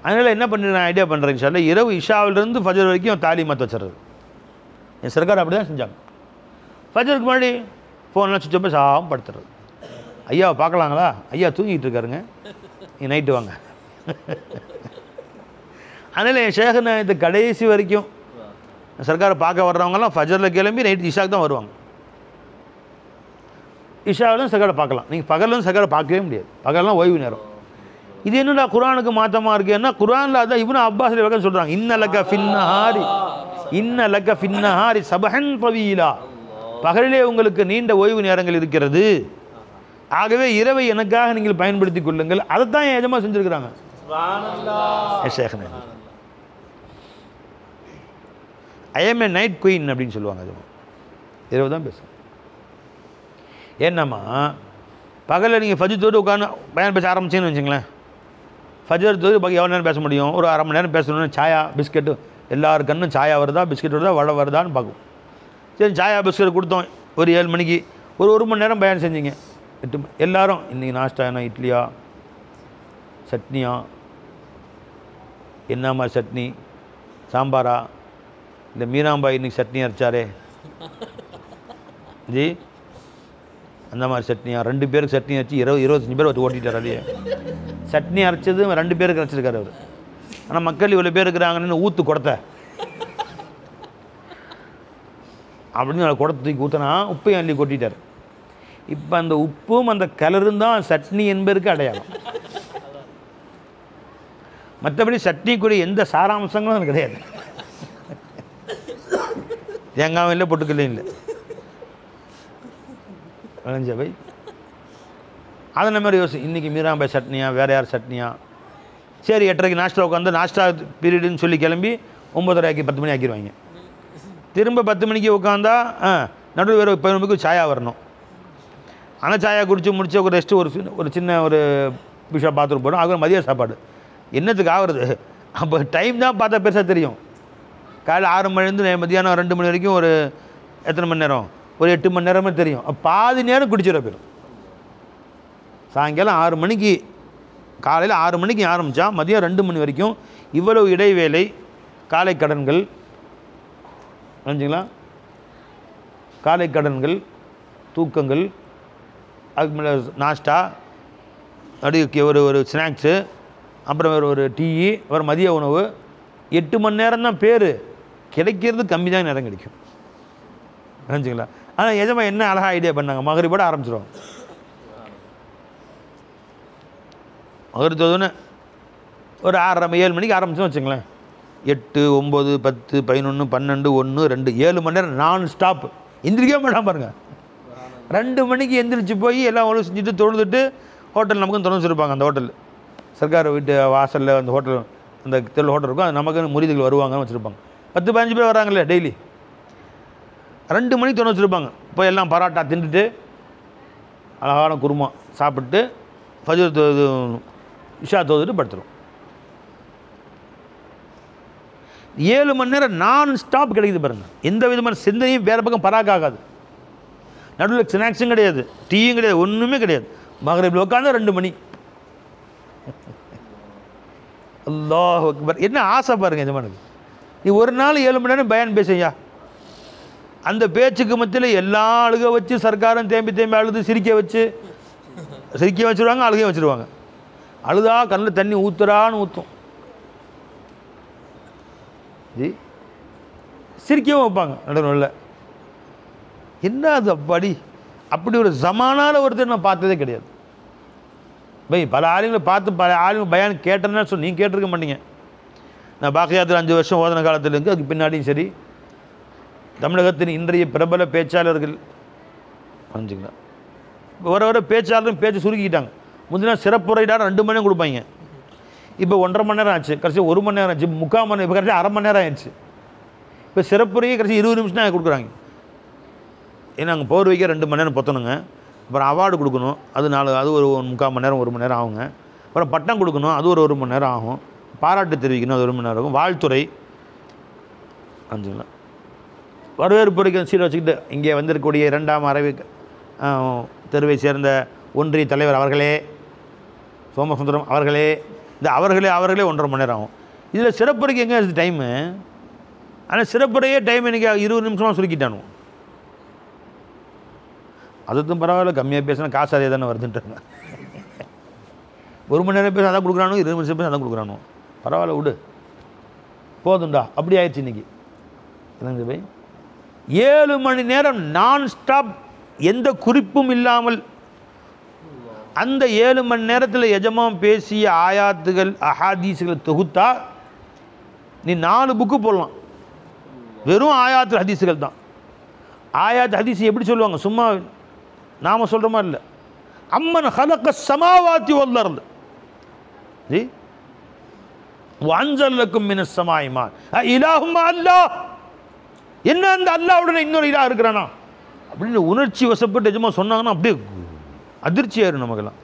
அதனால் என்ன பண்ணிடுறேன், ஐடியா பண்ணுறேன் சார், இரவு இஷாவிலிருந்து ஃபஜர் வரைக்கும் தாலிமாத் வச்சுறது. என் சர்க்கார் அப்படி தான் செஞ்சாங்க. ஃபஜருக்கு முன்னாடி ஃபோன்லாம் சுவிட்ச் ஆஃப் சாகம் படுத்துறது. ஐயாவை பார்க்கலாங்களா, ஐயா தூங்கிட்டு இருக்காருங்க, நீ நைட்டு வாங்க. அதனால் என் ஷேகனை இந்த கடைசி வரைக்கும் சர்க்காரை பார்க்க வர்றவங்கலாம் ஃபஜரில் கிளம்பி நைட்டு இஷாக்கு தான் வருவாங்க. இஷாவிலும் சர்க்காரை பார்க்கலாம், நீங்கள் பகலும் சர்க்காரை பார்க்கவே முடியாது, பகல்லாம் ஓய்வு நேரம். இது என்னடா குரானுக்கு மாற்றமாக இருக்குன்னா, குரானில் அதான் இப்னு அப்பாஸ் வகை சொல்கிறாங்க, இன்ன லக்க ஃபின்னஹாரி சபஹன் பவீலா, பகலிலே உங்களுக்கு நீண்ட ஓய்வு நேரங்கள் இருக்கிறது, ஆகவே இரவை எனக்காக நீங்கள் பயன்படுத்தி கொள்ளுங்கள். அதைத்தான் என் எஜமா செஞ்சுருக்கிறாங்க. I am a night queen அப்படின்னு சொல்லுவாங்க. அது இரவு தான் பேசுவேன். ஏன்னாம்மா பகலில் நீங்கள் ஃபஜர் தோடு உட்காந்து பயன் பேச ஆரம்பிச்சிங்கன்னு வச்சுங்களேன், ஃபஜர் தோடு பாக்கி எவ்வளோ நேரம் பேச முடியும், ஒரு அரை மணி நேரம் பேசணும்னு சாயா பிஸ்கெட்டு, எல்லாரு கண்ணும் சாயா வருதா பிஸ்கெட் வருதா வடை வருதான்னு பார்க்கும். சரி சாயா பிஸ்கெட் கொடுத்தோம் ஒரு 7 மணிக்கு, ஒரு மணி நேரம் பயன் செஞ்சிங்க. 8 மணி எல்லோரும் இன்றைக்கி நாஷ்டா என்ன இட்லியா சட்னியா, என்ன மாதிரி சட்னி, சாம்பாரா, இந்த மீனாம்பாய் இன்றைக்கி சட்னி அரைச்சாரே ஜி, அந்த மாதிரி சட்னியா, 2 பேருக்கு சட்னி அரைச்சி 25 பேர் வச்சு ஓட்டிட்டார். அதையே சட்னி அரைச்சது 2 பேருக்கு அரைச்சிருக்காரு அவர். ஆனால் மக்கள் இவ்வளோ பேர் இருக்கிறாங்கன்னு ஊற்று கொடுத்த அப்படின்னு குடத்தை தூக்கி ஊற்றினா உப்பையும் அள்ளி கொட்டிட்டார். இப்போ அந்த உப்பும் அந்த கலரும் தான் சட்னி என்பதற்கு அடையாளம். மற்றபடி சட்னிக்குரிய எந்த சாராம்சங்களும் அது கிடையாது. தேங்காயும் இல்லை பொட்டுக்கல்லையும் இல்லை. விளைஞ்சவை அதை நம்ம யோசி, இன்றைக்கி மீராம்பாய் சட்னியா வேறு யார் சட்னியா, சரி 8:30 நாஷ்டா உட்காந்து நாஷ்டா பீரியடுன்னு சொல்லி கிளம்பி 9:30 10 மணி ஆக்கிடுவாங்க. திரும்ப 10 மணிக்கு உட்காந்தா நடுவில் வேறு 11 மணிக்கு சாயா வரணும். ஆனால் சாயா குடித்து முடிச்ச ஒரு ரெஸ்ட்டு, ஒரு சின்ன ஒரு பிஷா பாத்ரூம் போடும், அது மதிய சாப்பாடு என்னத்துக்கு ஆகுறது. அப்போ டைம் தான் பார்த்தா பெருசாக தெரியும். காலையில் 6 மணிலேருந்து மதியானம் 2 மணி வரைக்கும் ஒரு எத்தனை மணி நேரம், ஒரு 8 மணி நேரமே தெரியும். பாதி நேரம் குடிச்சிட போயிடும். சாயங்காலம் 6 மணிக்கு, காலையில் 6 மணிக்கு ஆரம்பித்தா மதியம் 2 மணி வரைக்கும் இவ்வளவு இடைவேளை, காலை கடன்கள் நினச்சிங்களா, காலை கடன்கள், தூக்கங்கள், அதுக்கு மேலே நாஷ்டா, நடுக்கு ஒரு ஸ்நாக்ஸு, அப்புறம் ஒரு டீ, ஒரு மதிய உணவு, 8 மணி நேரம் தான் பேர், கிடைக்கிறது கம்மி தான் நேரம் கிடைக்கும். நினச்சிங்களா. ஆனால் எஜமா என்ன அழகாக ஐடியா பண்ணாங்க, மகரிபோட ஆரம்பிச்சிடுவாங்க. மகரிபோதுன்னு ஒரு 6:30 7 மணிக்கு ஆரம்பிச்சோன்னு வச்சுங்களேன், 8 9 10 11 12 1 2 7 மணி நேரம் நான் ஸ்டாப். எந்திரிக்கவே மாட்டான் பாருங்கள். 2 மணிக்கு எந்திரிச்சு போய் எல்லாம் ஒழுங்கு செஞ்சுட்டு தொழுதுட்டு ஹோட்டல் நமக்கு திறந்து வச்சுருப்பாங்க. அந்த ஹோட்டல் சர்க்கார் வீட்டு வாசலில் அந்த ஹோட்டல், அந்த தெருவில் ஹோட்டல் இருக்கும். அது நமக்கு முரீதுகள் வருவாங்கன்னு வச்சுருப்பாங்க. 10-15 பேர் வராங்களே டெய்லி. 2 மணிக்கு திறந்து வச்சுருப்பாங்க. இப்போ எல்லாம் பரோட்டா தின்றுட்டு அழகான குருமா சாப்பிட்டு ஃபஜர் இஷா தொழுதுட்டு படுத்துடும். 7 மணி நேரம் நான் ஸ்டாப் கிடைக்குது பாருங்கள். எந்த விதமான சிந்தனையும் வேறு பக்கம் பராக்காகாது. நடுவில் ஸ்நாக்ஸும் கிடையாது, டீயும் கிடையாது, ஒன்றுமே கிடையாது. மகரிபில் உட்காந்து 2 மணி. அல்லாஹ் அக்பர். என்ன ஆசை பாருங்கள் எஜமானுக்கு. நீ ஒரு நாள் 7 மணி நேரம் பயான் பேசையா, அந்த பேச்சுக்கு மத்தியில் எல்லா அழுக வச்சு சர்க்காரம் தேம்பி அழுது சிரிக்க வச்சுருவாங்க, அழுகையும் வச்சுருவாங்க. அழுதா கண்ணில் தண்ணி ஊற்றுறான்னு ஊற்றும், ஜி சிரிக்கவும் வைப்பாங்க நடுவில். என்ன அது அப்படி அப்படி ஒரு ஜமானால ஒருத்தர் நான் பார்த்ததே கிடையாது. பல ஆளுங்களை பார்த்து பல ஆளுங்க பயான் கேட்டேன்னா சொல்லி நீங்கள் கேட்டிருக்க மாட்டீங்க. நான் பாக்கியாத்தில் 5 வருஷம் ஓதன காலத்தில் இருக்குது. அதுக்கு பின்னாடியும் சரி, தமிழகத்தின் இன்றைய பிரபல பேச்சாளர்கள் புரிஞ்சுங்களா, வர பேச்சாளரும் பேச்சு சுருக்கிட்டாங்க. முந்தினா சிறப்புரையிடாட 2 மணி நேரம் கொடுப்பாங்க. இப்போ 1.5 மணி நேரம் ஆச்சு, கடைசி 1 மணி நேரம் ஆச்சு, 3/4 மணி நேரம், இப்போ கடைசி 1/2 மணி நேரம் ஆயிடுச்சு. இப்போ சிறப்புரையே கடைசி 20 நிமிஷம் தான் கொடுக்குறாங்க. ஏன்னா அங்கே பவர் வைக்க 2 மணி நேரம் பொத்தணுங்க. அப்புறம் அவார்டு கொடுக்கணும், அது அது ஒரு 3/4 மணி நேரம் 1 மணி நேரம் ஆகுங்க. அப்புறம் பட்டம் கொடுக்கணும், அது ஒரு 1 மணி நேரம் ஆகும். பாராட்டு தெரிவிக்கணும், அது 1 மணி நேரம் ஆகும். வாழ்த்துறை அஞ்சுங்களா. வரவேற்புரைக்கு சீரை வச்சுக்கிட்டு இங்கே வந்திருக்கக்கூடிய 2ஆம் அரவி தெருவை சேர்ந்த ஒன்றிய தலைவர் அவர்களே, சோமசுந்தரம் அவர்களே, இந்த அவர்களே 1.5 மணி நேரம் ஆகும். இதில் சிறப்புரைக்கு எங்கே இருக்குது டைமு? ஆனால் சிறப்புரையே டைம் இன்றைக்கி 20 நிமிஷமாக சுருக்கிட்டானு. அதுக்கும் பரவாயில்ல, கம்மியாக பேசினா காசு அதே தானே வருதுன்றாங்க. 1 மணி நேரம் பேச அதான் கொடுக்குறானோ, 20 நிமிஷம் பேச அதான் கொடுக்குறானோ, பரவாயில்ல விடு போதும்டா. அப்படி ஆயிடுச்சு இன்றைக்கி. என்னங்க பை, 7 மணி நேரம் நான் ஸ்டாப், எந்த குறிப்பும் இல்லாமல் அந்த 7 மணி நேரத்தில் எஜமான் பேசிய ஆயாத்துகள் அஹாதீஸுகள் தொகுத்தா நீ 4 புக்கு போடலாம். வெறும் ஆயாத்து ஹதீஸுகள் தான். ஆயாத்து ஹதீஸ் எப்படி சொல்லுவாங்க, சும்மா நாம் சொல்கிற மாதிரி இல்லை. அம்மன் ஹலக்க சமாவாத்தி வல்லர்ந்து ஜி வாஞ்சல்லக்கும் மின சமாயிமான் இலாஹும் அல்லாஹ். என்ன அந்த அல்லாஹ்வுடனே இன்னொரு இலாஹ் இருக்கிறானா அப்படின்னு உணர்ச்சி வசப்பட்டு எஜமா சொன்னாங்கன்னா அப்படியே அதிர்ச்சி ஆயிரும் நமக்கெல்லாம்.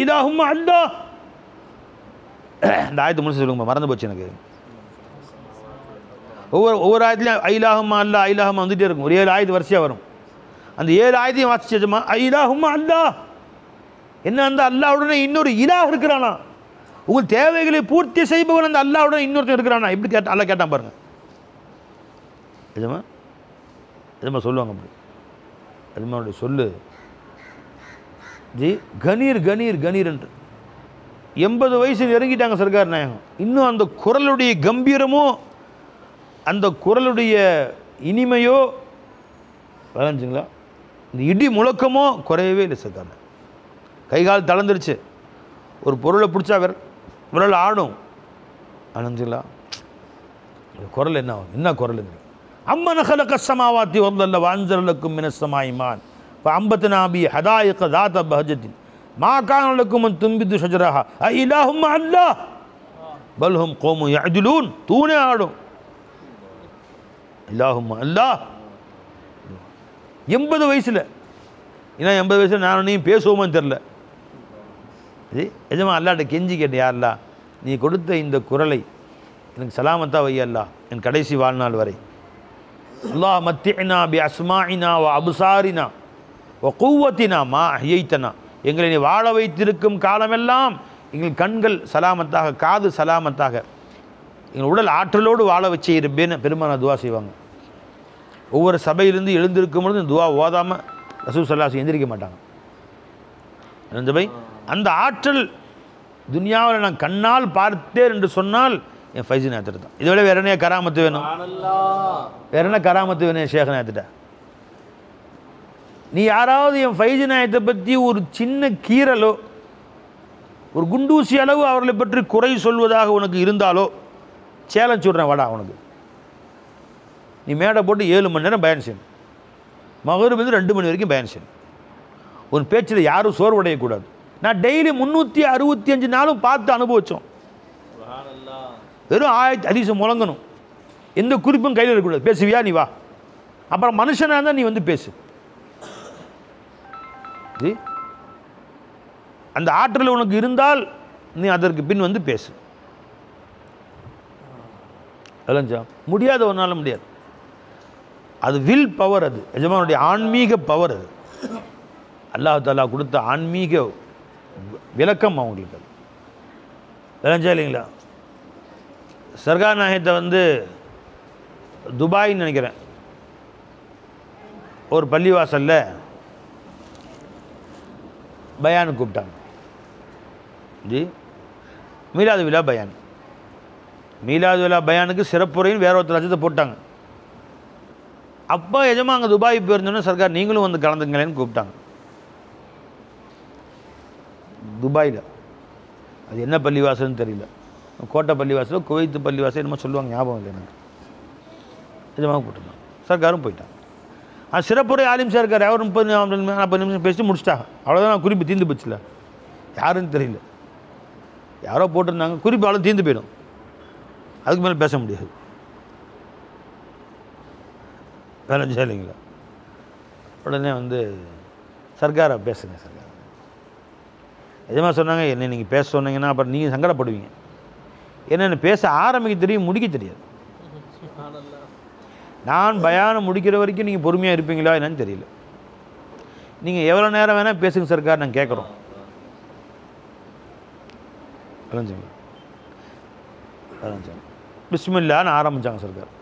இலாஹும் அல்லாஹ். இந்த ஆயத்தை முடிச்சு சொல்லுங்க, மறந்து போச்சு எனக்கு. ஒவ்வொரு ஆயத்துலையும் ஐலாஹும் அல்லா ஐலாஹும் வந்துகிட்டே இருக்கும். ஒரு 7 ஆயத்து வரிசையாக வரும். அந்த 7 ஆயத்தையும் வாசிச்சமா ஐலாஹும் அல்லாஹ். என்ன அந்த அல்லாஹ்வுடனே இன்னொரு இலாஹ் இருக்கிறானா, உங்கள் தேவைகளை பூர்த்தி செய்பவன் அந்த அல்லாஹ்வுடனே இன்னொருத்தன் இருக்கிறானா, எப்படி அல்லா கேட்டான் பாருங்க. எஜமா சொல்லுவாங்க அப்படி. எஜமானுடைய சொல்லு ஜி கணீர் கணீர் கணீர் என்று 80 வயசில் இறங்கிட்டாங்க சர்க்கார் நாயகம். இன்னும் அந்த குரலுடைய கம்பீரமோ அந்த குரலுடைய இனிமையோ வளர்ந்துங்களா, இந்த இடி முழக்கமோ குறையவே இல்லை சர்க்கார். கைகால் தளர்ந்துருச்சு, ஒரு பொருளை பிடிச்சா விரல் ஆடும். அணைஞ்சுங்களா, குரல் என்ன ஆகும், என்ன குரலுங்க. அம்மன் ஹலக சமாவாத்தி வல்லல்ல வாஞ்சலக்கும் மின சமாயிமான் ஃபஅம்பத்னா பி ஹதாயிக ذات பஹஜத் மா கான லக்கும் அன் துன்பிது ஷஜரஹா இலாஹும் அல்லாஹ் பல் ஹும் கௌமு யஅஜிலூன். தூணே ஆடும். இலாஹும் அல்லாஹ். 80 வயசில், ஏன்னா 80 வயசில் நானும் நீ பேசுவோமான்னு தெரில. எஜமா அல்லாட்ட கெஞ்சி கேட்டேன், யா அல்லாஹ் நீ கொடுத்த இந்த குரலை எனக்கு சலாமத்தா வை அல்லாஹ் என் கடைசி வாழ்நாள் வரை. அல்லாஹ் மத்தினா பி அஸ்மாயினா வ அபுசாரினா வ குவத்தினா மா அஹ்யைத்தனா. எங்களை நீ வாழ வைத்திருக்கும் காலமெல்லாம் எங்கள் கண்கள் சலாமத்தாக, காது சலாமத்தாக, எங்கள் உடல் ஆற்றலோடு வாழ வச்சு இருப்பேன்னு பெருமானா துவா செய்வாங்க. ஒவ்வொரு சபையிலிருந்து எழுந்திருக்கும் பொழுது துவா ஓதாமல் ரசூல் ஸல்லல்லாஹு எந்திரிக்க மாட்டாங்க. பை அந்த ஆற்றல் துனியாவில் நான் கண்ணால் பார்த்தேன் என்று சொன்னால் என் ஃபைசி நேரத்துட்டு தான். இதை விட வேற என்ன கராமத்து வேணும், வேற என்ன கராமத்து வேணும் என் ஷேக் நேரத்துட்ட. நீ யாராவது என் ஃபைசி நாயத்தை பற்றி ஒரு சின்ன கீரலோ ஒரு குண்டூசி அளவு அவர்களை பற்றி குறை சொல்வதாக உனக்கு இருந்தாலோ சேலஞ்ச் சொல்கிறேன், வாடா உனக்கு. நீ மேடை போட்டு 7 மணி நேரம் பயன் செய்யணும், மகரிப் வந்து 2 மணி வரைக்கும் பயன் செய்யணும். உன் பேச்சில் யாரும் சோர்வடையக்கூடாது. நான் டெய்லி 365 நாளும் பார்த்து அனுபவித்தோம். வெறும் ஆயத்து ஹதீஸ் முழங்கணும், எந்த குறிப்பும் கையில் இருக்கக்கூடாது. பேசுவியா நீ வா, அப்புறம் மனுஷனாக இருந்தால் நீ வந்து பேசு. அந்த ஆற்றல் உனக்கு இருந்தால் நீ அதற்கு பின் வந்து பேசு. அலஞ்சா முடியாத ஒரு நாள் முடியாது. அது வில் பவர், அது எஜமானுடைய ஆன்மீக பவர். அது அல்லாஹ் தஆலா கொடுத்த ஆன்மீக விளக்கம் அவங்களுக்கு. அது விளஞ்சா இல்லைங்களா? சர்கார் நாயகத்தை வந்து துபாய்ன்னு நினைக்கிறேன், ஒரு பள்ளிவாசலில் பயானுக்கு கூப்பிட்டாங்க. ஜி மீலாது விழா பயான், மீலாது விழா பயானுக்கு சிறப்புரையும் வேற ஒருத்தர் லட்சத்தை போட்டாங்க. அப்போ எஜமா அங்கே துபாய் போயிருந்தோன்னே சர்க்கார் நீங்களும் வந்து கலந்துங்களேன்னு கூப்பிட்டாங்க. துபாயில் அது என்ன பள்ளிவாசல்னு தெரியல, கோட்டை பள்ளிவாசல், குவைத்து பள்ளிவாசல் என்னமோ சொல்லுவாங்க, ஞாபகம் இல்லை எனக்கு. எஜமாக போட்டிருந்தாங்க, சர்க்காரும் போயிட்டாங்க. அது சிறப்புரை ஆலிம் சர்க்கார் அவர் 30-40 நிமிஷம் பேசி முடிச்சிட்டாங்க. அவ்வளோதான், குறிப்பு தீர்ந்து போச்சுல, யாருன்னு தெரியல, யாரோ போட்டிருந்தாங்க, குறிப்பு அவ்வளோ தீர்ந்து போயிடும், அதுக்கு மேலே பேச முடியாது. வேலை இல்லைங்களா? உடனே வந்து சர்க்காரை பேசுங்க சர்க்கார். எஜமா சொன்னாங்க, என்னை நீங்கள் பேச சொன்னீங்கன்னா அப்புறம் நீங்கள் சங்கடப்படுவீங்க. என்னென்னு பேச ஆரம்பிக்க தெரியும், முடிக்க தெரியாது. நான் பயானம் முடிக்கிற வரைக்கும் நீங்கள் பொறுமையாக இருப்பீங்களா என்னன்னு தெரியல. நீங்கள் எவ்வளோ நேரம் வேணால் பேசுங்க சர்க்கார், நாங்கள் கேட்குறோம். பிஸ்மில்லான்னு ஆரம்பித்தாங்க சர்க்கார்.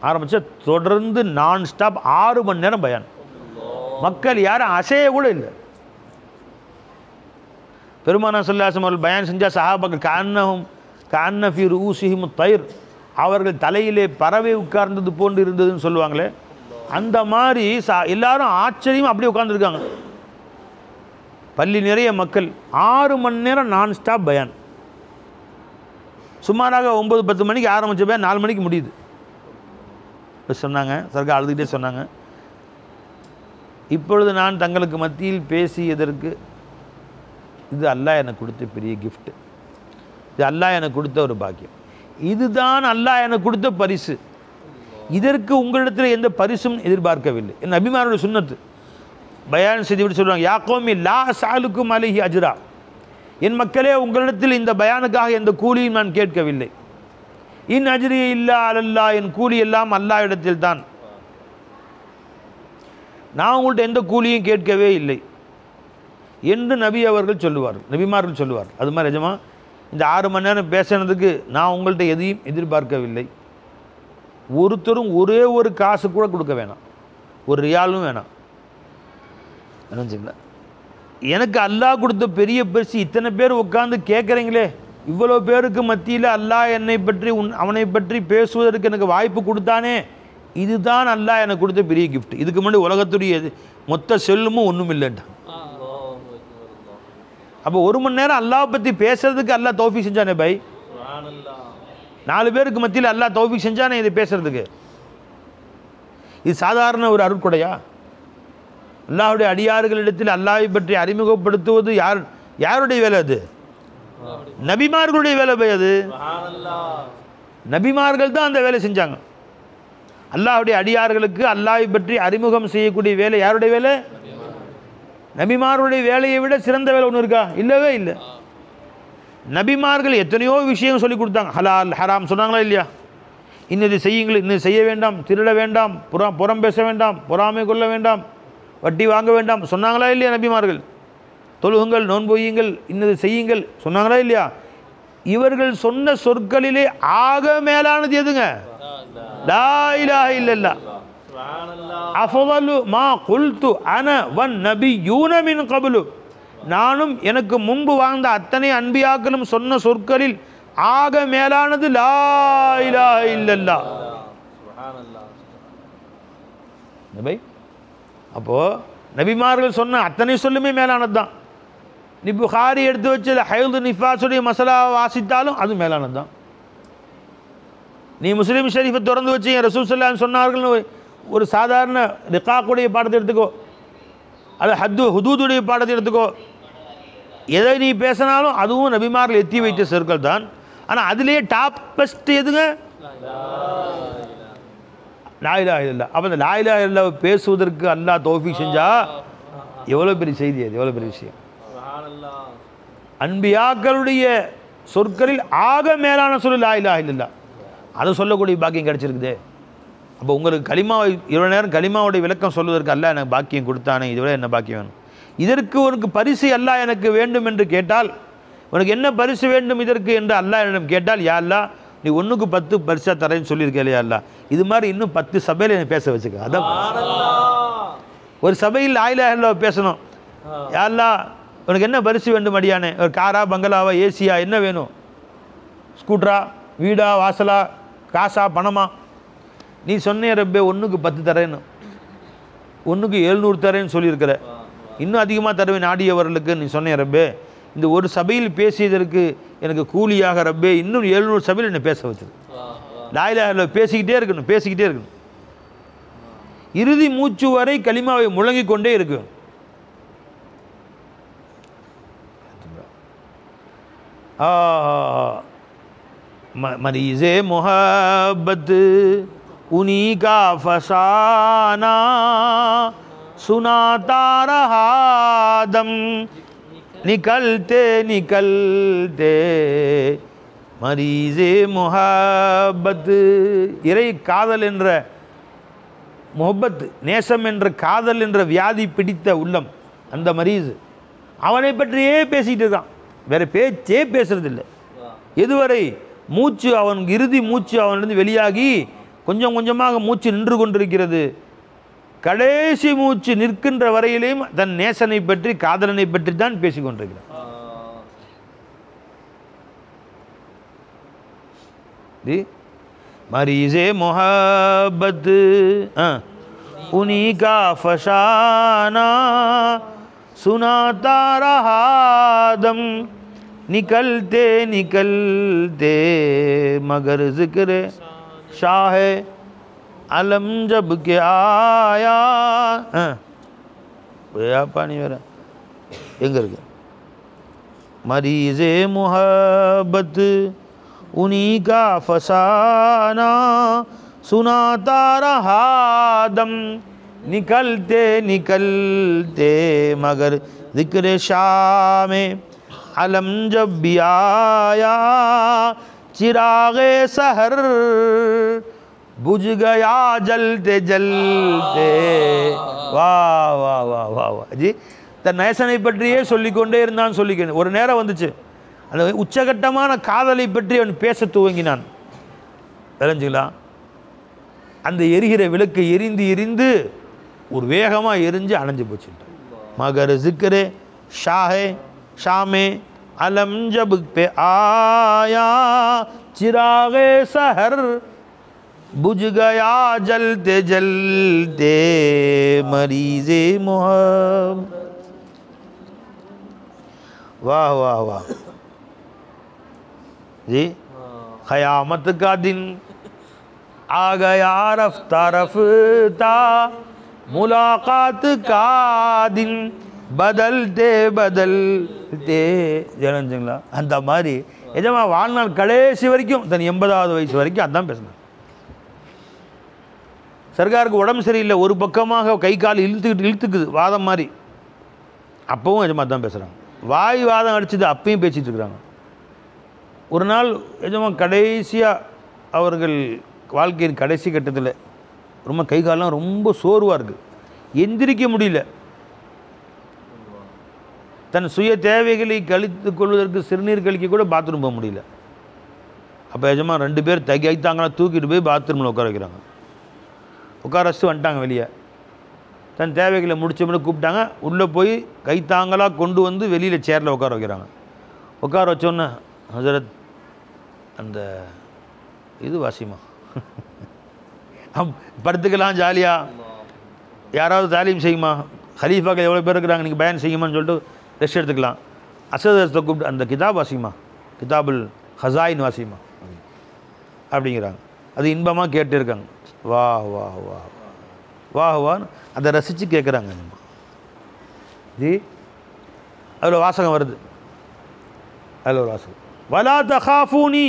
ஆரம்பித்தா தொடர்ந்து நான் ஸ்டாப் 6 மணி நேரம் பயான். மக்கள் யாரும் அசைய கூட இல்லை. பெருமானா ஸல்லல்லாஹு அலைஹி வஸல்லம் பயான் செஞ்சால் சஹாபாக்கள் கஅன்ன ஃபீ ரூஸிஹிம் தய்ர், அவர்கள் தலையிலே பறவை உட்கார்ந்தது போன்று இருந்ததுன்னு சொல்லுவாங்களே, அந்த மாதிரி எல்லாரும் ஆச்சரியம் அப்படியே உட்கார்ந்துருக்காங்க. பள்ளி நிறைய மக்கள். 6 மணி நேரம் நான் ஸ்டாப் பயான். சுமாராக 9-10 மணிக்கு ஆரம்பித்த பயான் 4 மணிக்கு முடியுது. இப்போ சொன்னாங்க சர்க்கார், அழுதுகிட்டே சொன்னாங்க, இப்பொழுது நான் தங்களுக்கு மத்தியில் பேசியதற்கு இது அல்லாஹ் எனக்கு கொடுத்த பெரிய கிஃப்ட், இது அல்லாஹ் எனக்கு கொடுத்த ஒரு பாக்கியம், இதுதான் அல்லாஹ் எனக்கு கொடுத்த பரிசு. இதற்கு உங்களிடத்தில் எந்த பரிசும் எதிர்பார்க்கவில்லை. என் நபிமாருடைய சுன்னத்து பயான் செய்துவிட்டு சொல்லுவாங்க, யா கௌமி லா அஸ்அலுக்கும் அலைஹி அஜ்ரா, என் மக்களே உங்களிடத்தில் இந்த பயானுக்காக எந்த கூலியும் நான் கேட்கவில்லை. இன் அஜ்ரி இல்லா அலல்லா, என் கூலி எல்லாம் அல்லாஹ் இடத்தில் தான், நான் உங்கள்கிட்ட எந்த கூலியும் கேட்கவே இல்லை என்று நபி அவர்கள் சொல்லுவார்கள், நபிமார்கள் சொல்லுவார். அது மாதிரி எஜமா இந்த 6 மணி நேரம் பேசுனதுக்கு நான் உங்கள்கிட்ட எதையும் எதிர்பார்க்கவில்லை. ஒருத்தரும் ஒரே ஒரு காசு கூட கொடுக்க வேணாம், ஒரு ரியாலும் வேணாம். நினைச்சிங்களா? எனக்கு அல்லாஹ் கொடுத்த பெரிய பரிசு, இத்தனை பேர் உட்காந்து கேட்குறீங்களே, இவ்வளோ பேருக்கு மத்தியில் அல்லாஹ் என்னை பற்றி அவனை பற்றி பேசுவதற்கு எனக்கு வாய்ப்பு கொடுத்தானே, இதுதான் அல்லாஹ் எனக்கு கொடுத்த பெரிய கிஃப்ட். இதுக்கு முன்னாடி உலகத்துடைய மொத்த செல்லுமும் ஒன்றும் இல்லைன்ட்டான். அப்போ 1 மணி நேரம் அல்லாஹ் பற்றி பேசுறதுக்கு அல்லாஹ் தௌஃபீக் செஞ்சானே பை. 4 பேருக்கு மத்தியில் அல்லாஹ் தௌஃபீக் செஞ்சானே இதை பேசுறதுக்கு. இது சாதாரண ஒரு அருட்கொடையா? அல்லாஹ்வுடைய அடியார்களிடத்தில் அல்லாஹ்வை பற்றி அறிமுகப்படுத்துவது யாருடைய வேலை? அது நபிமார்களுடைய வேலை பை. அது நபிமார்கள் தான் அந்த வேலை செஞ்சாங்க. அல்லாஹ்வுடைய அடியார்களுக்கு அல்லாஹ்வை பற்றி அறிமுகம் செய்யக்கூடிய வேலை யாருடைய வேலை? நபிமார்களுடைய வேலையை விட சிறந்த வேலை ஒன்று இருக்கா? இல்லவே இல்லை. நபிமார்கள் எத்தனையோ விஷயம் சொல்லி கொடுத்தாங்க. ஹலால் ஹராம் சொன்னாங்களா இல்லையா? இன்னது செய்யுங்கள், இன்னது செய்ய வேண்டாம், திருட வேண்டாம், புறம் பேச வேண்டாம், பொறாமை கொள்ள வேண்டாம், வட்டி வாங்க வேண்டாம் சொன்னாங்களா இல்லையா நபிமார்கள்? தொழுகுங்கள், நோன்பொய்யுங்கள், இன்னது செய்யுங்கள் சொன்னாங்களா இல்லையா? இவர்கள் சொன்ன சொற்களிலே ஆக மேலானது எதுங்க? லா இலாஹ இல்லல்லாஹ். அஃதலு மா குல்து அன வன் நபியூன மின் கப்லு, நானும் எனக்கு முன்பு வாழ்ந்த அத்தனை அன்பியாக்களும் சொன்ன சொற்களில் ஆக மேலானது லா இலாஹ இல்லல்லாஹ். நபி அப்போது நபிமார்கள் சொன்ன அத்தனை சொல்லுமே மேலானது தான். நீ புகாரி எடுத்து வச்சு ஹைது நிஃபாஸுடைய மசாலாவை வாசித்தாலும் அது மேலானது தான். நீ முஸ்லீம் ஷரீஃபை திறந்து வச்சு என் ரசூல் ஸல்லல்லாஹு அலைஹி வஸல்லம் சொன்னார்கள் ஒரு சாதாரண ரிகாக்குடைய பாடத்தை எடுத்துக்கோ, அது ஹுதூதுடைய பாடத்தை எடுத்துக்கோ, எதை நீ பேசினாலும் அதுவும் நபிமார்கள் எத்தி வைத்த சொற்கள் தான். ஆனால் அதுலேயே டாப் பெஸ்ட் எதுங்க? லா இலாஹ இல்லல்லாஹ். அப்போ அந்த லா இலாஹ இல்லல்லாஹ் பேசுவதற்கு அல்லாஹ் தௌஃபீக் செஞ்சா எவ்வளோ பெரிய செய்தி அது, எவ்வளோ பெரிய விஷயம். அன்பியாக்களுடைய சொற்களில் ஆக மேலான சொல் லா இலாஹ இல்லல்லாஹ். அதை சொல்லக்கூடிய பாக்கியம் கிடைச்சிருக்குது. அப்போ உங்களுக்கு களிமாவை இவ்வளோ நேரம் களிமாவுடைய விளக்கம் சொல்வதற்கு அல்லாஹ் எனக்கு பாக்கியம் கொடுத்தானே, இதை விட என்ன பாக்கியம் வேணும்? இதற்கு உனக்கு பரிசு அல்லாஹ் எனக்கு வேண்டும் என்று கேட்டால், உனக்கு என்ன பரிசு வேண்டும் இதற்கு என்று அல்லாஹ் என்னிடம் கேட்டால், யா அல்லாஹ் நீ 1க்கு 10 பரிசாக தரேன்னு சொல்லியிருக்கே யா அல்லாஹ், இது மாதிரி இன்னும் 10 சபையில் என்னை பேச வச்சுக்க. அதான் ஒரு சபையில் லா இலாஹ இல்லல்லாஹ் பேசணும். யா அல்லாஹ் உனக்கு என்ன பரிசு வேண்டும் அடியானே? ஒரு காரா, பங்களாவா, ஏசியா, என்ன வேணும்? ஸ்கூட்டரா, வீடா, வாசலா, காசா, பணமா? நீ சொன்ன ரப்பே 1க்கு 10 தரேன்னு, 1க்கு 700 தரேன்னு சொல்லியிருக்கிற, இன்னும் அதிகமாக தருவேன் நாடியவர்களுக்கு நீ சொன்ன ரப்பே. இந்த ஒரு சபையில் பேசியதற்கு எனக்கு கூலியாக ரப்பே இன்னும் 700 சபையில் என்னை பேச வச்சது. லா இலாஹ இல்லல்லாஹ் பேசிக்கிட்டே இருக்கணும், பேசிக்கிட்டே இருக்கணும். இறுதி மூச்சு வரை கலிமாவை முழங்கிக் கொண்டே இருக்கு. मरीज़े मोहब्बत उन्हीं का फसाना सुनाता रहा दम निकलते निकलते मरीज़े मोहब्बत. இறை காதல் என்ற முஹப்பத், நேசம் என்ற காதல் என்ற வியாதி பிடித்த உள்ளம், அந்த மரீஸ் அவனை பற்றியே பேசிகிட்டு இருக்கான், வேறு பேச்சே பேசுறதில்லை. எதுவரை? மூச்சு அவன் இறுதி மூச்சு அவனிருந்து வெளியாகி கொஞ்சம் கொஞ்சமாக மூச்சு நின்று கொண்டிருக்கிறது. கடைசி மூச்சு நிற்கின்ற வரையிலேயும் தன் நேசனை பற்றி, காதலனை பற்றி தான் பேசிக் கொண்டிருக்கிறான். मरीज़े मोहब्बत उन्हीं का फसाना सुनाता रहा दम निकलते निकलते मगर ज़िक्र शाह अलम जब के आया. पानी मेरा எங்க இருக்கு? मरीज़े मोहब्बत उन्हीं का फसाना सुनाता रहा दम निकलते निकलते मगर ज़िक्र शाह में अलम जब भी आया चिरागे सहर बुझ गया जलते जलते. वाह वाह वाह वाह वाह जी. தன் நேசனை பற்றியே சொல்லிக்கொண்டே இருந்தான். சொல்லிக்கிறேன், ஒரு நேரம் வந்துச்சு அந்த உச்சகட்டமான காதலை பற்றி அவன் பேச துவங்கினான். தெரிஞ்சுங்களா? அந்த எரிகிற விளக்கு எரிந்து எரிந்து ஒரு வேகமாக எரிஞ்சு அணைஞ்சு போச்சுட்டான். மகர் ஸிக்ரே ஷாஹே ஷாமே அலம் ஜப் பே ஆயா चिरागे सहर बुझ गया जलते जलते मरीज़े मोहब्बत. वाह वाह वाह जी. क़यामत का दिन आ गया रफ्ता रफ्ता मुलाकात का दिन बदलते बदलते. ஜனங்களா அந்த மாதிரி எஜமா வாழ்நாள் கடைசி வரைக்கும் தன் 80வது வயசு வரைக்கும் அதான் பேசினான். சர்க்காருக்கு உடம்பு சரியில்லை, ஒரு பக்கமாக கை கால் இழுத்துக்குது வாதம் மாதிரி, அப்பவும் எஜமா தான் பேசுகிறாங்க. வாய் வாதம் அடிச்சுது, அப்பயும் பேசிகிட்டு இருக்கிறாங்க. ஒரு நாள் எஜமா கடைசியாக அவர்கள் வாழ்க்கையின் கடைசி கட்டத்தில் ரொம்ப கை காலெலாம் ரொம்ப சோர்வாக இருக்குது, எந்திரிக்க முடியல. தன் சுய தேவைகளை கழித்து கொள்வதற்கு சிறுநீர் கழிக்க கூட பாத்ரூம் போக முடியல. அப்போ எஜமா 2 பேர் கைத்தாங்களா தூக்கிட்டு போய் பாத்ரூமில் உட்கார வைக்கிறாங்க. உட்கார வச்சுட்டு வந்துட்டாங்க வெளியே. தன் தேவைகளை முடிச்ச முன்னாடி கூப்பிட்டாங்க, உள்ளே போய் கைத்தாங்களாக கொண்டு வந்து வெளியில் சேரில் உட்கார வைக்கிறாங்க. உட்கார வச்சோன்னே, ஹஜரத் அந்த இது வாசிமா படுத்துக்கலாம் ஜாலியாக, யாராவது தாலீம் செய்யுமா, ஹலீஃபாக்கள் எவ்வளோ பேர் இருக்கிறாங்க, நீங்கள் பயன் செய்யுமான்னு சொல்லிட்டு ரெஸ்ட் எடுத்துக்கலாம். அசதத்தை கூப்பிட்டு அந்த கிதாப் வாசிமா, கிதாபுல் ஹசாயின் வாசிமா அப்படிங்கிறாங்க. அது இன்பமாக கேட்டு இருக்காங்க. வா வா வா வா வான்னு அதை ரசித்து கேட்குறாங்க. ஜி அதில் வாசகம் வருது, அதில் ஒரு வாசகம் வலா தகாஃபூனி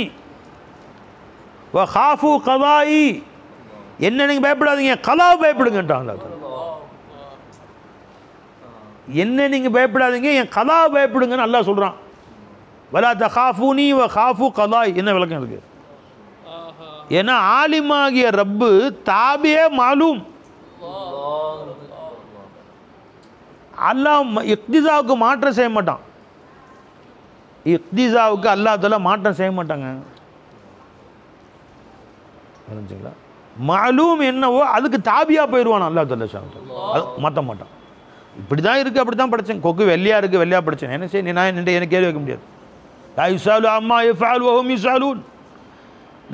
வ காஃபு கதாயி, என்ன நீங்கள் பயப்படாதீங்க, கலாவை பயப்படுங்கன்றாங்க. என்ன நீங்கள் பயப்படாதீங்க, என் கலாவை பயப்படுங்கன்னு அல்லாஹ் சொல்கிறான். வலா தகாஃபூனி வ காஃபு கதாய், என்ன விளக்கம் இருக்கு? ஏன்னா ஆலிமாகிய ரப்பு தாபியே மாலூம். அல்லாஹ் இக்திசாவுக்கு மாற்றம் செய்ய மாட்டான். இக்திசாவுக்கு அல்லாஹ் தஆலா மாற்றம் செய்ய மாட்டாங்க. புரிஞ்சுங்களா? மாலூம் என்னவோ அதுக்கு தாபியாக போயிடுவான் அல்லாஹ் தஆலா, அது மாற்ற மாட்டான். இப்படி தான் இருக்குது, அப்படி தான் படித்தேன், கொக்கு வெள்ளையாக இருக்குது, வெள்ளையாக படித்தேன், என்ன செய்ய நான் என்ன கேள்வி வைக்க முடியாது. லா யுஸாலு அம்மா யஃஅலு வஹும் யுஸாலூன்,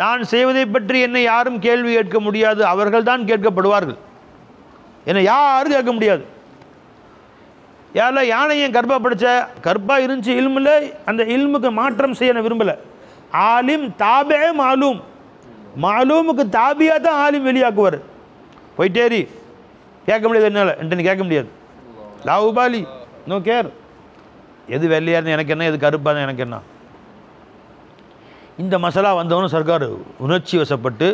நான் செய்வதை பற்றி என்னை யாரும் கேள்வி கேட்க முடியாது, அவர்கள் தான் கேட்கப்படுவார்கள், என்னை யாரும் கேட்க முடியாது. யாரில் யானை ஏன் கர்ப்பா படித்த, கர்ப்பா இருந்துச்சு இல்மில், அந்த இல்முக்கு மாற்றம் செய்ய நான் விரும்பலை. ஆலிம் தாபே மாலூம், மாலூமுக்கு தாபியாக தான் ஆலிம் வெளியாக்குவார். போயிட்டேரி கேட்க முடியாது, என்னால் என்கிட்ட கேட்க முடியாது. லாவுபாலி, நோ கேர், எது வெள்ளையாக இருந்தால் எனக்கு என்ன, எது கருப்பாக தான் எனக்கு என்ன. இந்த மசாலா வந்தவனும் சர்க்கார் உணர்ச்சி வசப்பட்டு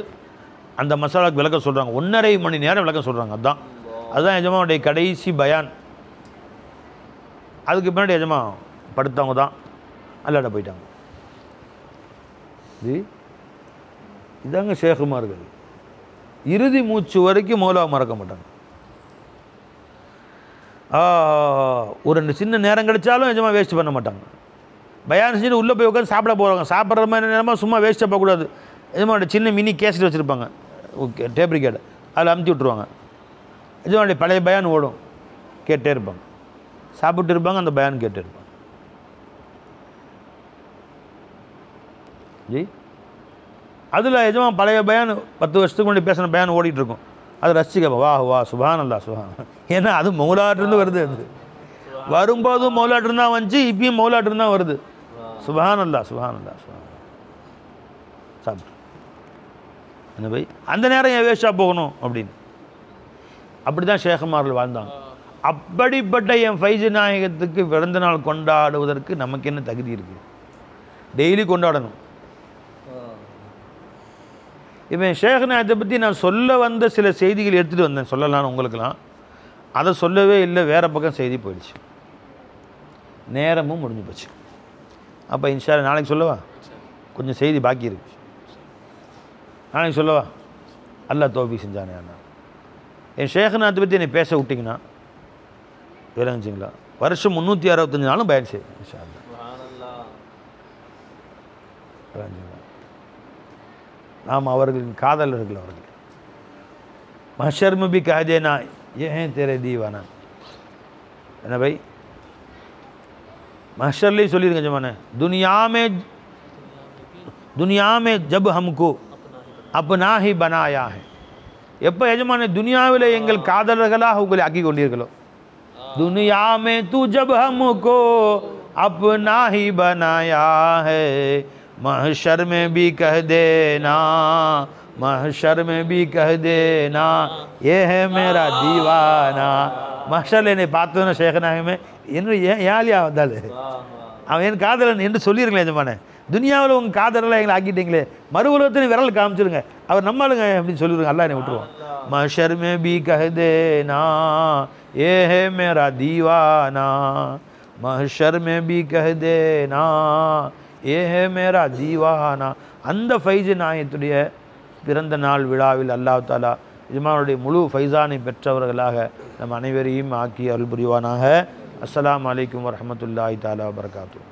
அந்த மசாலாவுக்கு விளக்கம் சொல்கிறாங்க. 1.5 மணி நேரம் விளக்கம் சொல்கிறாங்க. அதுதான் எஜமானுடைய கடைசி பயான். அதுக்கு பின்னாடி எஜமா படுத்தவங்க தான் அல்லாட போயிட்டாங்க. இதாங்க ஷேகுமார்கள், இறுதி மூச்சு வரைக்கும் மௌலாவை மறக்க மாட்டாங்க. ஒரு 2 சின்ன நேரம் கிடைச்சாலும் எஜமா வேஸ்ட் பண்ண மாட்டாங்க. பயான் செஞ்சுட்டு உள்ளே போய் உட்காந்து சாப்பிட போகிறாங்க, சாப்பிட்ற மாதிரி நேரமாக சும்மா வேஸ்ட்டாக போகக்கூடாது. எஜமானுடைய சின்ன மினி கேசட் வச்சுருப்பாங்க, ஓகே டேப் ரிகார்டு, அதில் அமுத்தி விட்ருவாங்க. எஜமானுடைய பழைய பயான் ஓடும், கேட்டே இருப்பாங்க, சாப்பிட்டு இருப்பாங்க, அந்த பயான் கேட்டு இருப்பாங்க. ஜி அதில் எஜமா பழைய பயான் 10 வருஷத்துக்கு முன்னாடி பேசின பயான் ஓடிட்டுருக்கும், அதை ரசிச்சுக்கப்பா, வா வா சுபான் அல்லா சுபான். ஏன்னா அது மௌலாட்டிருந்து வருது, அது வரும்போதும் மௌலாட்டிருந்து தான் வந்துச்சு, இப்பயும் மௌலாட்டிருந்து தான் வருது. சுபான் அல்லா சுபான் அல்லா சுபான். சாப்பிட்டு என்ன பை அந்த நேரம் ஏன் வேஸ்ட்டாக போகணும் அப்படின்னு. அப்படி தான் ஷேகுமார்கள் வாழ்ந்தாங்க. அப்படிப்பட்ட என் ஃபைசு நாயகத்துக்கு பிறந்த நாள் கொண்டாடுவதற்கு நமக்கு என்ன தகுதி இருக்குது? டெய்லி கொண்டாடணும். இப்போ என் ஷேக் நாயகத்தை பற்றி நான் சொல்ல வந்த சில செய்திகள் எடுத்துகிட்டு வந்தேன், சொல்லலான்னு உங்களுக்கெல்லாம். அதை சொல்லவே இல்லை, வேறு பக்கம் செய்தி போயிடுச்சு, நேரமும் முடிஞ்சு போச்சு. அப்போ இன்ஷா அல்லாஹ் நாளைக்கு சொல்லவா? கொஞ்சம் செய்தி பாக்கி இருக்கு, நாளைக்கு சொல்லவா? அல்லாஹ் தௌஃபீக் செஞ்சானே. அண்ணா என் ஷேக் நாயகத்தை பற்றி என்னை பேச விட்டிங்கன்னா விளங்குச்சிங்களா, வருஷம் 365 நாளும் பயன் செய்யும் இன்ஷா அல்லாஹ். நாம் அவர்களின் காதலர்கள். அவர்கள் மஹ்ஷர் में भी कह देना ये हैं तेरे दीवाना, है ना भाई? महशरली சொல்லிருங்க ஜமானே, दुनिया में जब हमको अपना ही बनाया है. எப்போ எஜமானே துனியாவில் எங்கள் காதலர்களாக உங்களை ஆக்கி கொண்டீர்களோ, दुनिया में तू जब हमको अपना ही बनाया है, महशर में भी कह देना, महशर में भी कह देना ये है मेरा दीवाना. மஹ்ஷரில் என்னை பார்த்தோன்னா ஷேக் நாயகமே என்ன ஏலியா வந்தால் அவன் என் காதலன் என்று சொல்லிடுங்களேன் எஜமானே. துனியாவில் உங்கள் காதலெல்லாம் எங்களை ஆக்கிட்டீங்களே, மறு உலகத்தின் விரல் காமிச்சிருங்க, அவர் நம்மளுங்க அப்படின்னு சொல்லிடுங்க, அல்லா என்னை விட்டுருவோம். மஹ்ஷர் में भी कह देना ये है मेरा दीवाना, महशर में भी कह देना ये है मेरा दीवाना. அந்த ஃபைஸு நாயகத்துடைய பிறந்த நாள் விழாவில் அல்லாஹ் தாலா இஜ்மானுடைய முழு ஃபைஸானை பெற்றவர்களாக நம் அனைவரையும் ஆக்கி அருள் புரிவானாக. அஸ்ஸலாமு அலைக்கும் வரஹ்மத்துல்லாஹி தஆலா வபரகாத்துஹு.